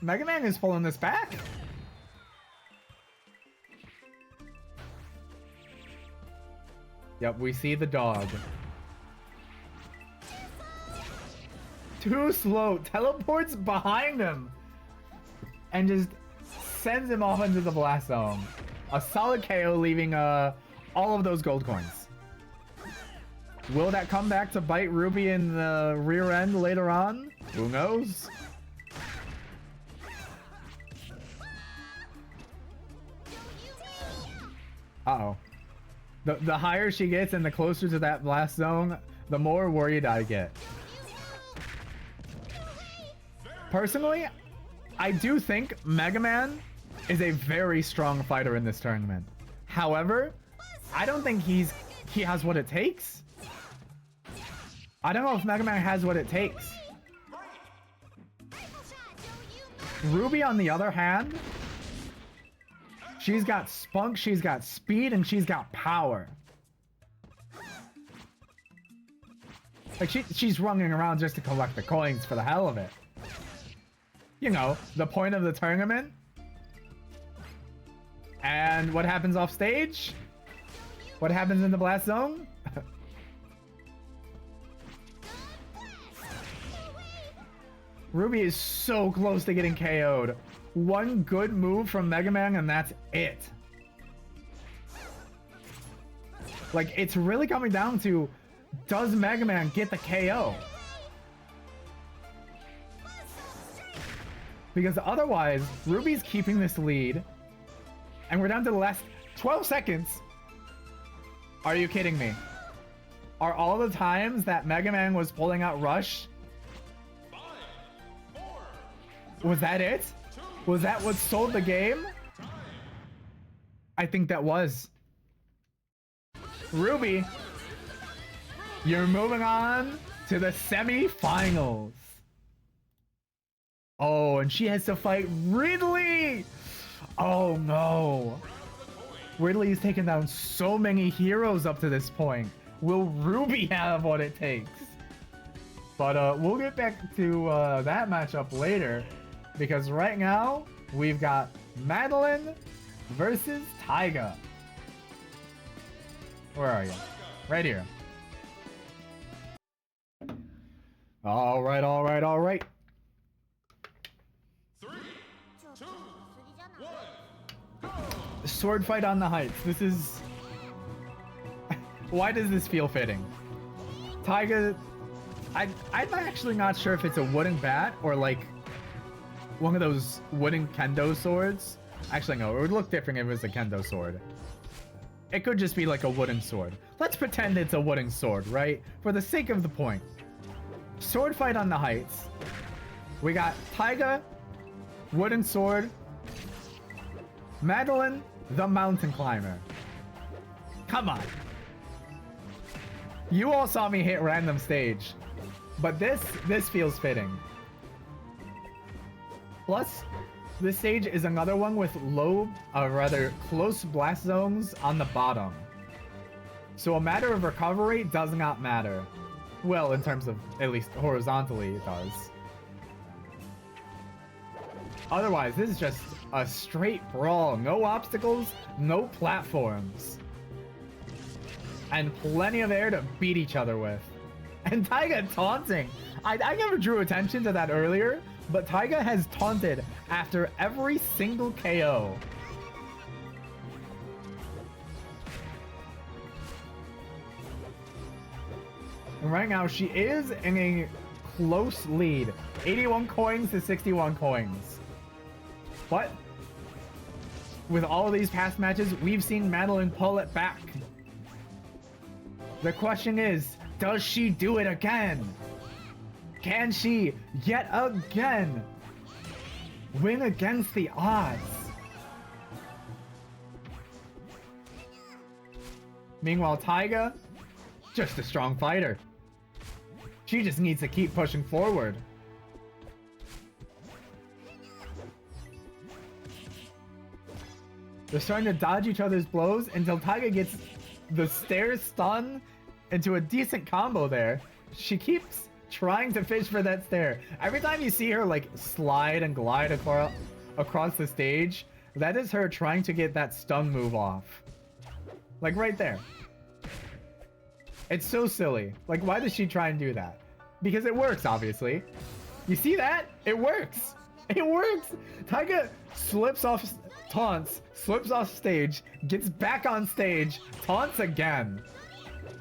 Mega Man is pulling this back. Yep, we see the dog. Too slow. Teleports behind him. And just sends him off into the blast zone. A solid KO, leaving all of those gold coins. Will that come back to bite Ruby in the rear end later on? Who knows? Uh-oh. The higher she gets and the closer to that blast zone, the more worried I get. Personally, I do think Mega Man is a very strong fighter in this tournament. However, I don't think he has what it takes. I don't know if Mega Man has what it takes. Ruby, on the other hand, she's got spunk, she's got speed, and she's got power. Like, she's running around just to collect the coins for the hell of it. You know, the point of the tournament. And what happens off stage? What happens in the blast zone? Ruby is so close to getting KO'd. One good move from Mega Man and that's it. Like, it's really coming down to, does Mega Man get the KO? Because otherwise, Ruby's keeping this lead, and we're down to the last 12 seconds. Are you kidding me? Are all the times that Mega Man was pulling out Rush? Was that it? Was that what sold the game? I think that was. Ruby, you're moving on to the semi-finals. Oh, and she has to fight Ridley! Oh no. Ridley's taken down so many heroes up to this point. Will Ruby have what it takes? But we'll get back to that matchup later, because right now we've got Madeline versus Taiga. Where are you? Right here. All right, all right, all right. 3, 2, 1, go! Sword fight on the heights. This is... Why does this feel fitting? Taiga... I'm actually not sure if it's a wooden bat or like one of those wooden kendo swords. Actually, no, it would look different if it was a kendo sword. It could just be like a wooden sword. Let's pretend it's a wooden sword, right? For the sake of the point. Sword fight on the heights. We got Taiga, wooden sword. Madeline, the mountain climber. Come on. You all saw me hit random stage. But this feels fitting. Plus, this stage is another one with low, rather close blast zones on the bottom. So a matter of recovery does not matter. Well, in terms of, at least horizontally, it does. Otherwise, this is just a straight brawl. No obstacles, no platforms. And plenty of air to beat each other with. And Taiga taunting. I never drew attention to that earlier, but Taiga has taunted after every single KO. And right now, she is in a close lead. 81 coins to 61 coins. But with all of these past matches, we've seen Madeline pull it back. The question is, does she do it again? Can she, yet again, win against the odds? Meanwhile, Taiga, just a strong fighter. She just needs to keep pushing forward. They're starting to dodge each other's blows until Taiga gets the stairs stun into a decent combo there. She keeps trying to fish for that stair. Every time you see her like slide and glide across the stage, that is her trying to get that stun move off. Like right there. It's so silly. Like, why does she try and do that? Because it works, obviously. You see that? It works. It works. Taiga slips off, taunts, slips off stage, gets back on stage, taunts again.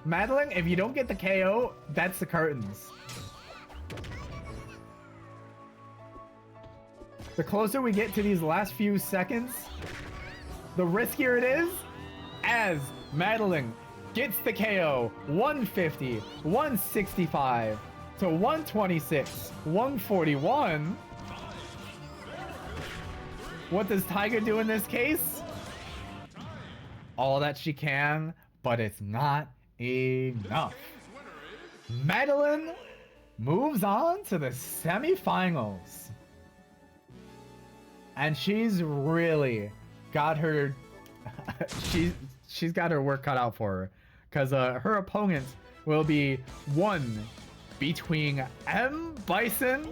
Madeline, if you don't get the KO, that's the curtains. The closer we get to these last few seconds, the riskier it is, as Madeline gets the KO. 150, 165 to 126, 141. What does Taiga do in this case? All that she can, but it's not enough. Madeline moves on to the semifinals. And she's really got her she's got her work cut out for her, because her opponent will be one between M. Bison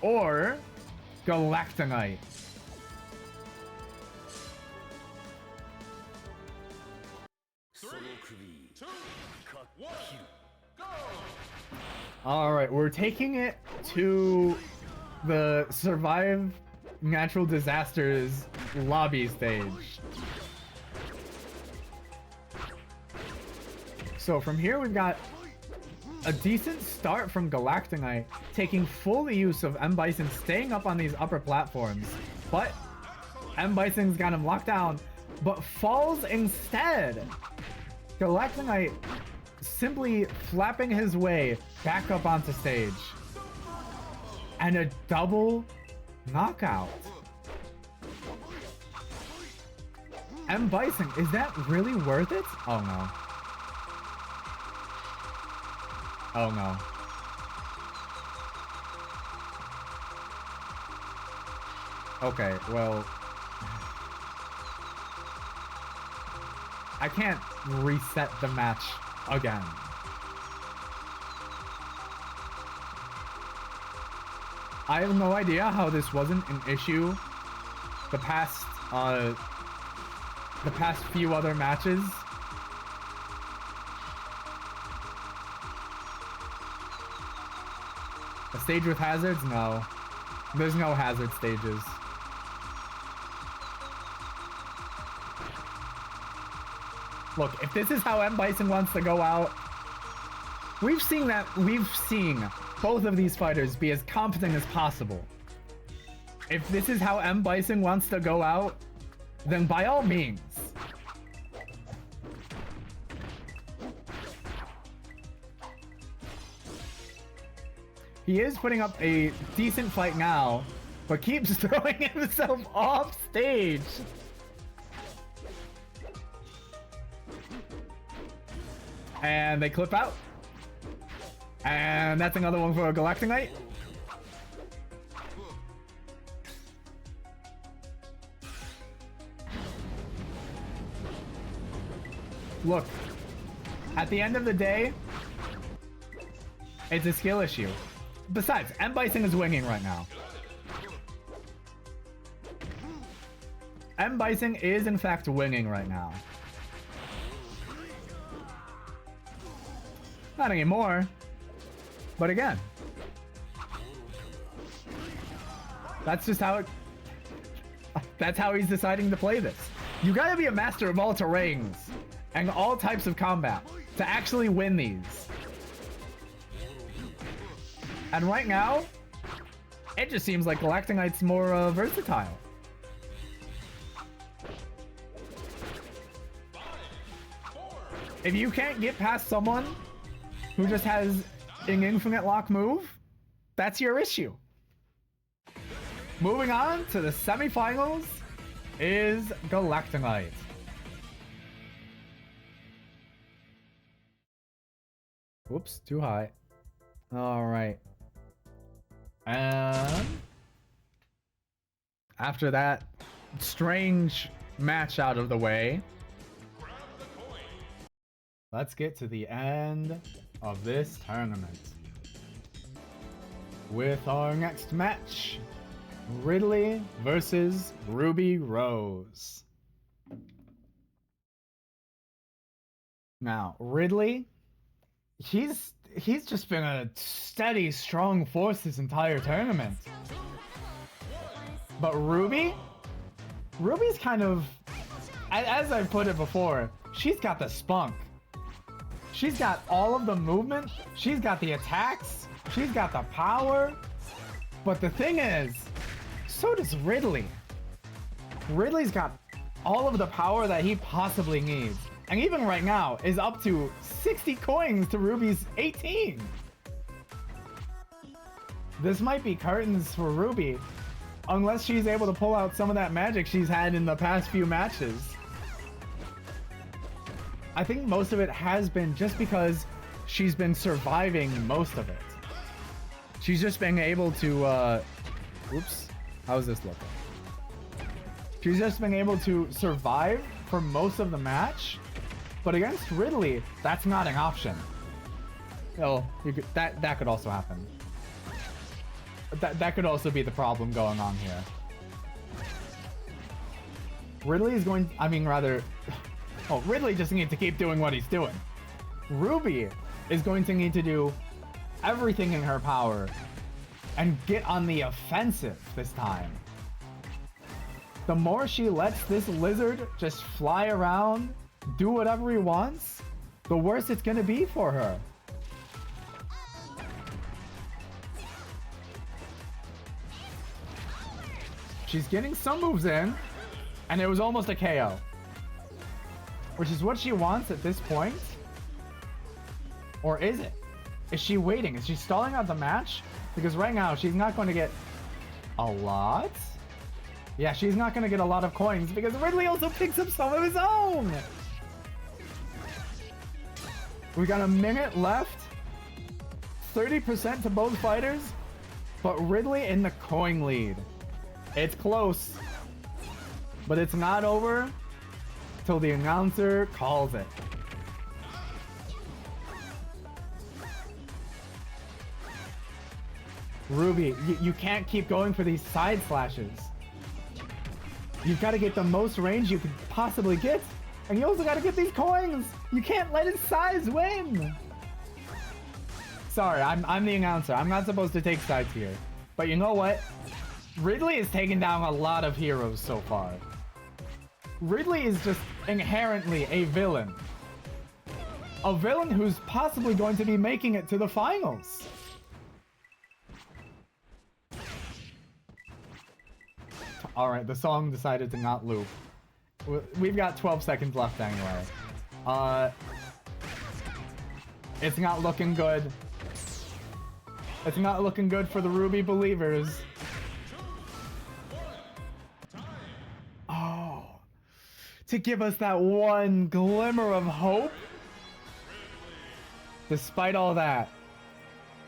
or Galactonite. Alright, we're taking it to the Survive Natural Disasters lobby stage. So from here, we've got a decent start from Galactonite, taking full use of M. Bison staying up on these upper platforms. But M. Bison's got him locked down, but falls instead. Galactonite simply flapping his way back up onto stage. And a double knockout. M. Bison, is that really worth it? Oh no. Oh no. Okay, well... I can't reset the match again. I have no idea how this wasn't an issue the past few other matches. A stage with hazards? No. There's no hazard stages. Look, if this is how M. Bison wants to go out, we've seen both of these fighters be as competent as possible. If this is how M. Bison wants to go out, then by all means. He is putting up a decent fight now, but keeps throwing himself off stage. And they clip out. And that's another one for a Galactonite. Look, at the end of the day, it's a skill issue. Besides, M. Bison is winning right now. M. Bison is in fact winning right now. Not anymore. But again, that's just how it... That's how he's deciding to play this. You gotta be a master of all terrains and all types of combat to actually win these. And right now, it just seems like Galactonite's more versatile. If you can't get past someone who just has an infinite lock move, that's your issue. Moving on to the semifinals is Galactonite. Whoops, too high. All right. And after that strange match out of the way, let's get to the end of this tournament with our next match, Ridley versus Ruby Rose. Now, Ridley, he's just been a steady, strong force this entire tournament. But Ruby's kind of, as I've put it before, she's got the spunk. She's got all of the movement, she's got the attacks, she's got the power. But the thing is, so does Ridley. Ridley's got all of the power that he possibly needs. And even right now is up to 60 coins to Ruby's 18. This might be curtains for Ruby, unless she's able to pull out some of that magic she's had in the past few matches. I think most of it has been just because she's been surviving most of it. She's just been able to, oops, how's this looking? She's just been able to survive for most of the match, but against Ridley, that's not an option. Oh, that could also happen. That could also be the problem going on here. Ridley is going, I mean, rather, oh, Ridley just needs to keep doing what he's doing. Ruby is going to need to do everything in her power and get on the offensive this time. The more she lets this lizard just fly around, do whatever he wants, the worse it's gonna be for her. She's getting some moves in, and it was almost a KO. Which is what she wants at this point. Or is it? Is she waiting? Is she stalling out the match? Because right now, she's not going to get a lot. Yeah, she's not going to get a lot of coins because Ridley also picks up some of his own. We got a minute left. 30% to both fighters. But Ridley in the coin lead. It's close. But it's not over till the announcer calls it. Ruby, you can't keep going for these side slashes. You've got to get the most range you could possibly get. And you also got to get these coins. You can't let his size win. Sorry, I'm the announcer. I'm not supposed to take sides here. But you know what? Ridley has taken down a lot of heroes so far. Ridley is just inherently a villain. A villain who's possibly going to be making it to the finals. Alright, the song decided to not loop. We've got 12 seconds left anyway. It's not looking good. It's not looking good for the Ruby believers. Oh. To give us that one glimmer of hope. Despite all that,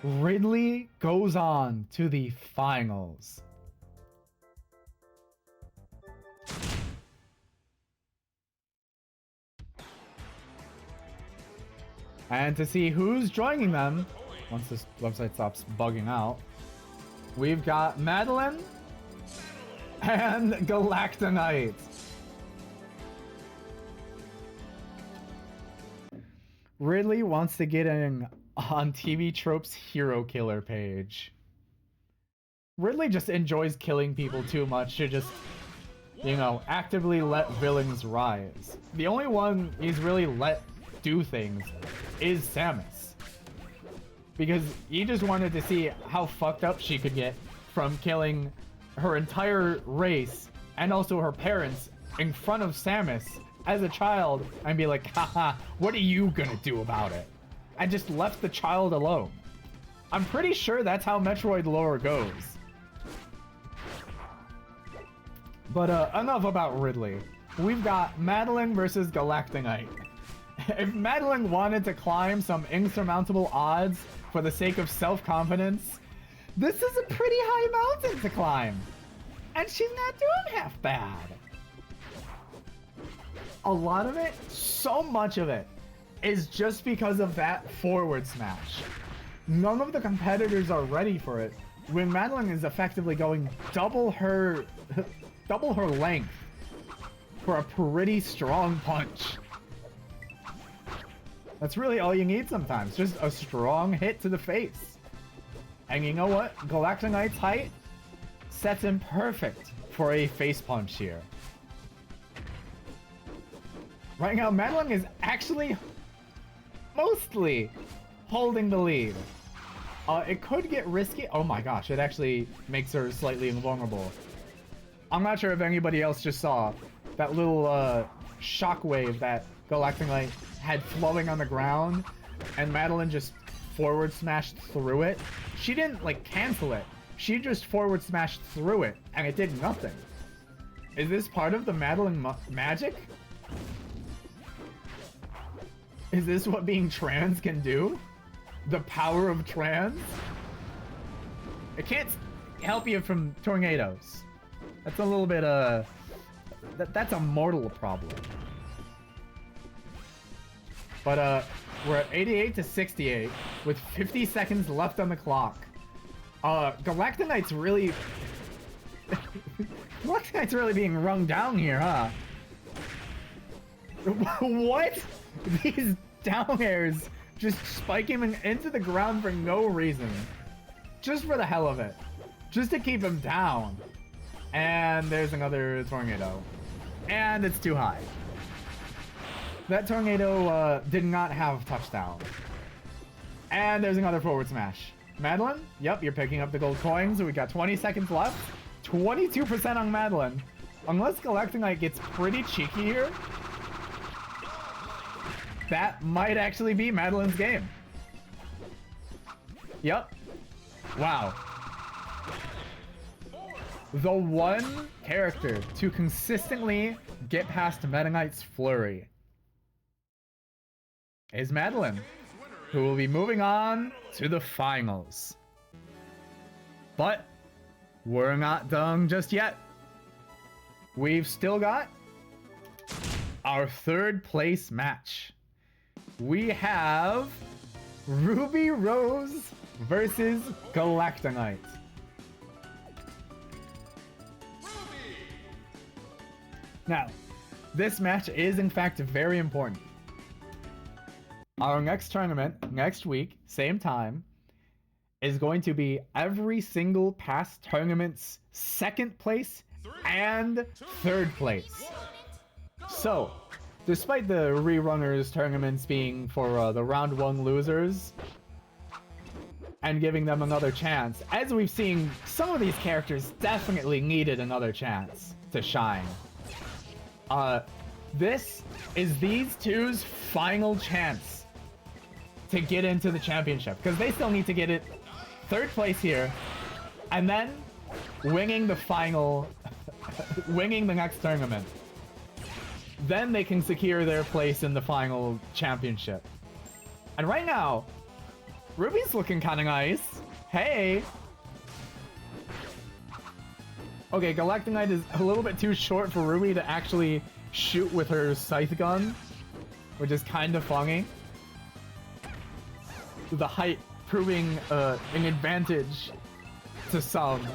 Ridley goes on to the finals. And to see who's joining them, once this website stops bugging out, we've got Madeline and Galactonite. Ridley wants to get in on TV Trope's hero killer page. Ridley just enjoys killing people too much to just, you know, actively let villains rise. The only one he's really let do things is Samus. Because he just wanted to see how fucked up she could get from killing her entire race and also her parents in front of Samus as a child and be like, haha, what are you gonna do about it? I just left the child alone. I'm pretty sure that's how Metroid lore goes. But enough about Ridley. We've got Madeline versus Galactonite. If Madeline wanted to climb some insurmountable odds for the sake of self-confidence, this is a pretty high mountain to climb. And she's not doing half bad. A lot of it, so much of it, is just because of that forward smash. None of the competitors are ready for it when Madeline is effectively going double her length for a pretty strong punch. That's really all you need sometimes, just a strong hit to the face. And you know what? Galactonite's height sets him perfect for a face punch here. Right now, Madeline is actually mostly holding the lead. It could get risky. Oh my gosh, it actually makes her slightly invulnerable. I'm not sure if anybody else just saw that little shockwave that Galactonite had flowing on the ground, and Madeline just forward smashed through it. She didn't like cancel it. She just forward smashed through it, and it did nothing. Is this part of the Madeline magic? Is this what being trans can do? The power of trans? It can't help you from tornadoes. That's a little bit, that's a mortal problem. But, we're at 88 to 68 with 50 seconds left on the clock. Galactonite's really... Galactonite's really being rung down here, huh? What? These down airs just spike him into the ground for no reason. Just for the hell of it. Just to keep him down. And there's another tornado. And it's too high. That tornado did not have touchdown. And there's another forward smash. Madeline, yep, you're picking up the gold coins. We got 20 seconds left. 22% on Madeline. Unless Galactonite gets pretty cheeky here, that might actually be Madeline's game. Yep. Wow. The one character to consistently get past Meta Knight's flurry is Madeline, who will be moving on to the finals. But we're not done just yet. We've still got our third place match. We have Ruby Rose versus Galactonite. Now, this match is in fact very important. Our next tournament, next week, same time, is going to be every single past tournament's second place and third place. So, despite the rerunners tournaments being for the round 1 losers and giving them another chance, as we've seen, some of these characters definitely needed another chance to shine. This is these two's final chance to get into the championship, because they still need to get it third place here, and then winning the final, winning the next tournament. Then they can secure their place in the final championship. And right now, Ruby's looking kind of nice. Hey! Okay, Galactonite is a little bit too short for Ruby to actually shoot with her scythe gun, which is kind of funny. The height proving an advantage to some.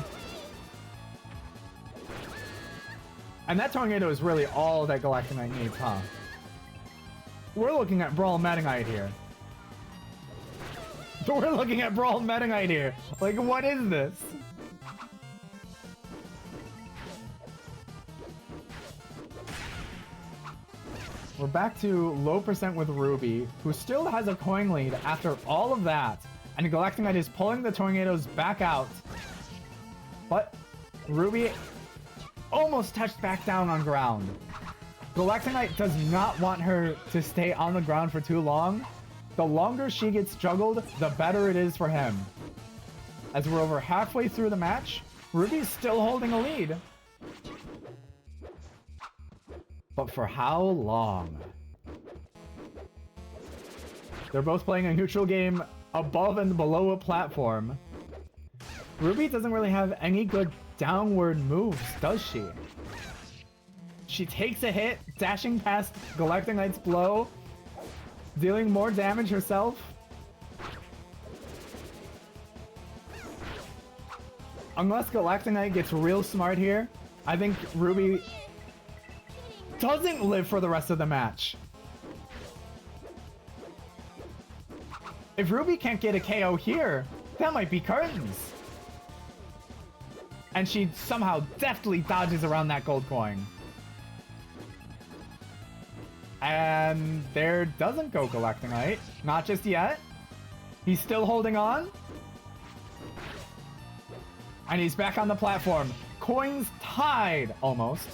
And that tornado is really all that Galactonite needs, huh? We're looking at Brawl Meta Knight here. We're looking at Brawl Meta Knight here. Like, what is this? We're back to low percent with Ruby, who still has a coin lead after all of that. And Galactonite is pulling the tornadoes back out. But Ruby almost touched back down on ground. Galactonite does not want her to stay on the ground for too long. The longer she gets juggled, the better it is for him. As we're over halfway through the match, Ruby's still holding a lead. But for how long? They're both playing a neutral game above and below a platform. Ruby doesn't really have any good downward moves, does she? She takes a hit, dashing past Galactonite's blow, dealing more damage herself. Unless Galactonite gets real smart here, I think Ruby doesn't live for the rest of the match. If Ruby can't get a KO here, that might be curtains. And she somehow deftly dodges around that gold coin. And there doesn't go Galactonite. Not just yet. He's still holding on. And he's back on the platform. Coins tied, almost.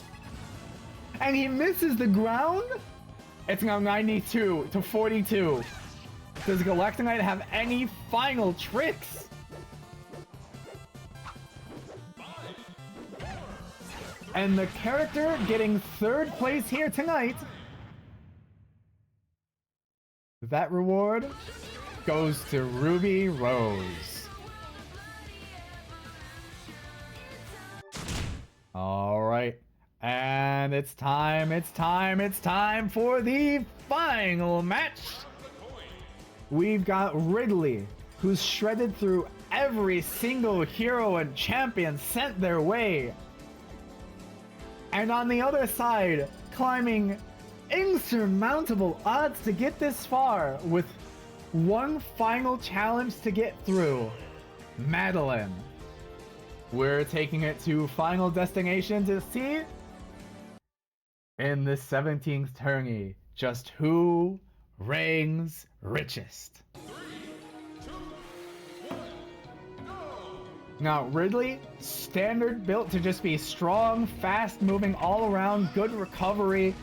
And he misses the ground? It's now 92 to 42. Does Galactonite have any final tricks? And the character getting third place here tonight, that reward goes to Ruby Rose. All right. And it's time for the final match. We've got Ridley, who's shredded through every single hero and champion sent their way. And on the other side, climbing insurmountable odds to get this far with one final challenge to get through, Madeline. We're taking it to Final Destination to see in the 17th tourney, just who reigns richest. Now, Ridley, standard built to just be strong, fast moving all around, good recovery.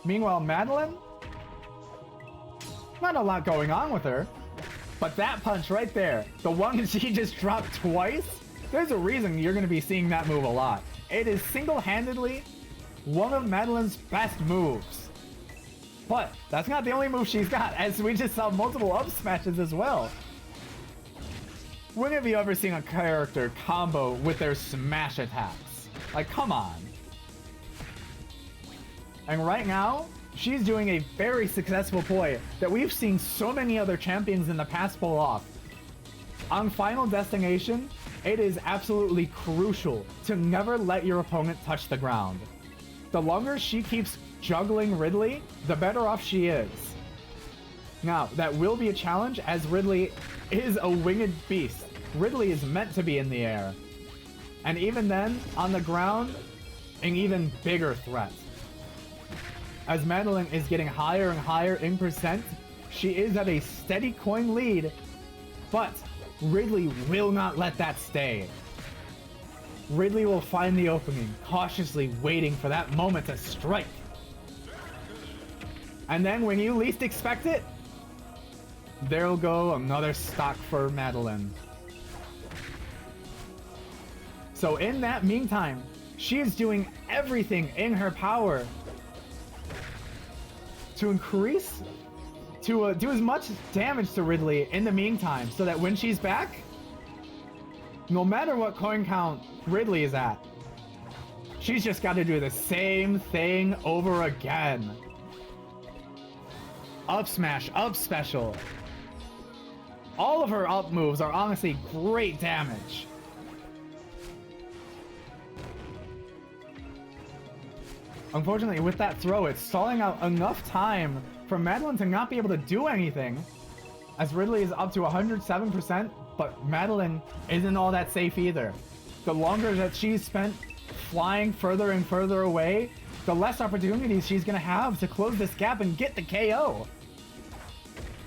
Meanwhile, Madeline, not a lot going on with her, but that punch right there, the one she just dropped twice, there's a reason you're going to be seeing that move a lot. It is single-handedly one of Madeline's best moves. But that's not the only move she's got, as we just saw multiple up smashes as well. When have you ever seen a character combo with their smash attacks? Like, come on. And right now, she's doing a very successful play that we've seen so many other champions in the past pull off. On Final Destination, it is absolutely crucial to never let your opponent touch the ground. The longer she keeps juggling Ridley, the better off she is. Now, that will be a challenge as Ridley is a winged beast. Ridley is meant to be in the air. And even then, on the ground, an even bigger threat. As Madeline is getting higher and higher in percent, she is at a steady coin lead, but Ridley will not let that stay. Ridley will find the opening, cautiously waiting for that moment to strike. And then when you least expect it, there'll go another stock for Madeline. So in that meantime, she is doing everything in her power to increase, to do as much damage to Ridley in the meantime, so that when she's back, no matter what coin count Ridley is at, she's just got to do the same thing over again. Up smash, up special. All of her up moves are honestly great damage. Unfortunately, with that throw, it's stalling out enough time for Madeline to not be able to do anything, as Ridley is up to 107%, but Madeline isn't all that safe either. The longer that she's spent flying further and further away, the less opportunities she's going to have to close this gap and get the KO.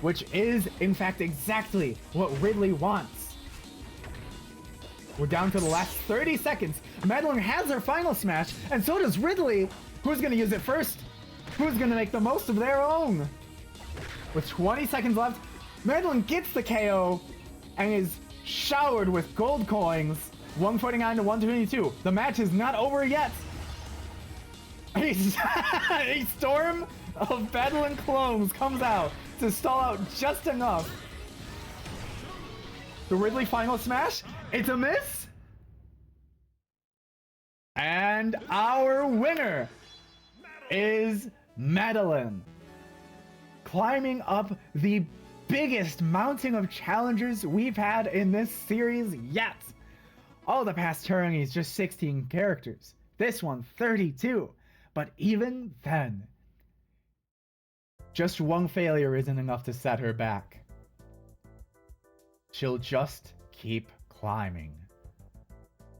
Which is, in fact, exactly what Ridley wants. We're down to the last 30 seconds. Madeline has her final smash, and so does Ridley. Who's going to use it first? Who's going to make the most of their own? With 20 seconds left, Madeline gets the KO and is showered with gold coins. 149 to 122. The match is not over yet. A storm of Madeline clones comes out to stall out just enough. The Ridley final smash, it's a miss. And our winner is Madeline, climbing up the biggest mounting of challengers we've had in this series yet. All the past tourneys just 16 characters. This one 32. But even then, just one failure isn't enough to set her back. She'll just keep climbing.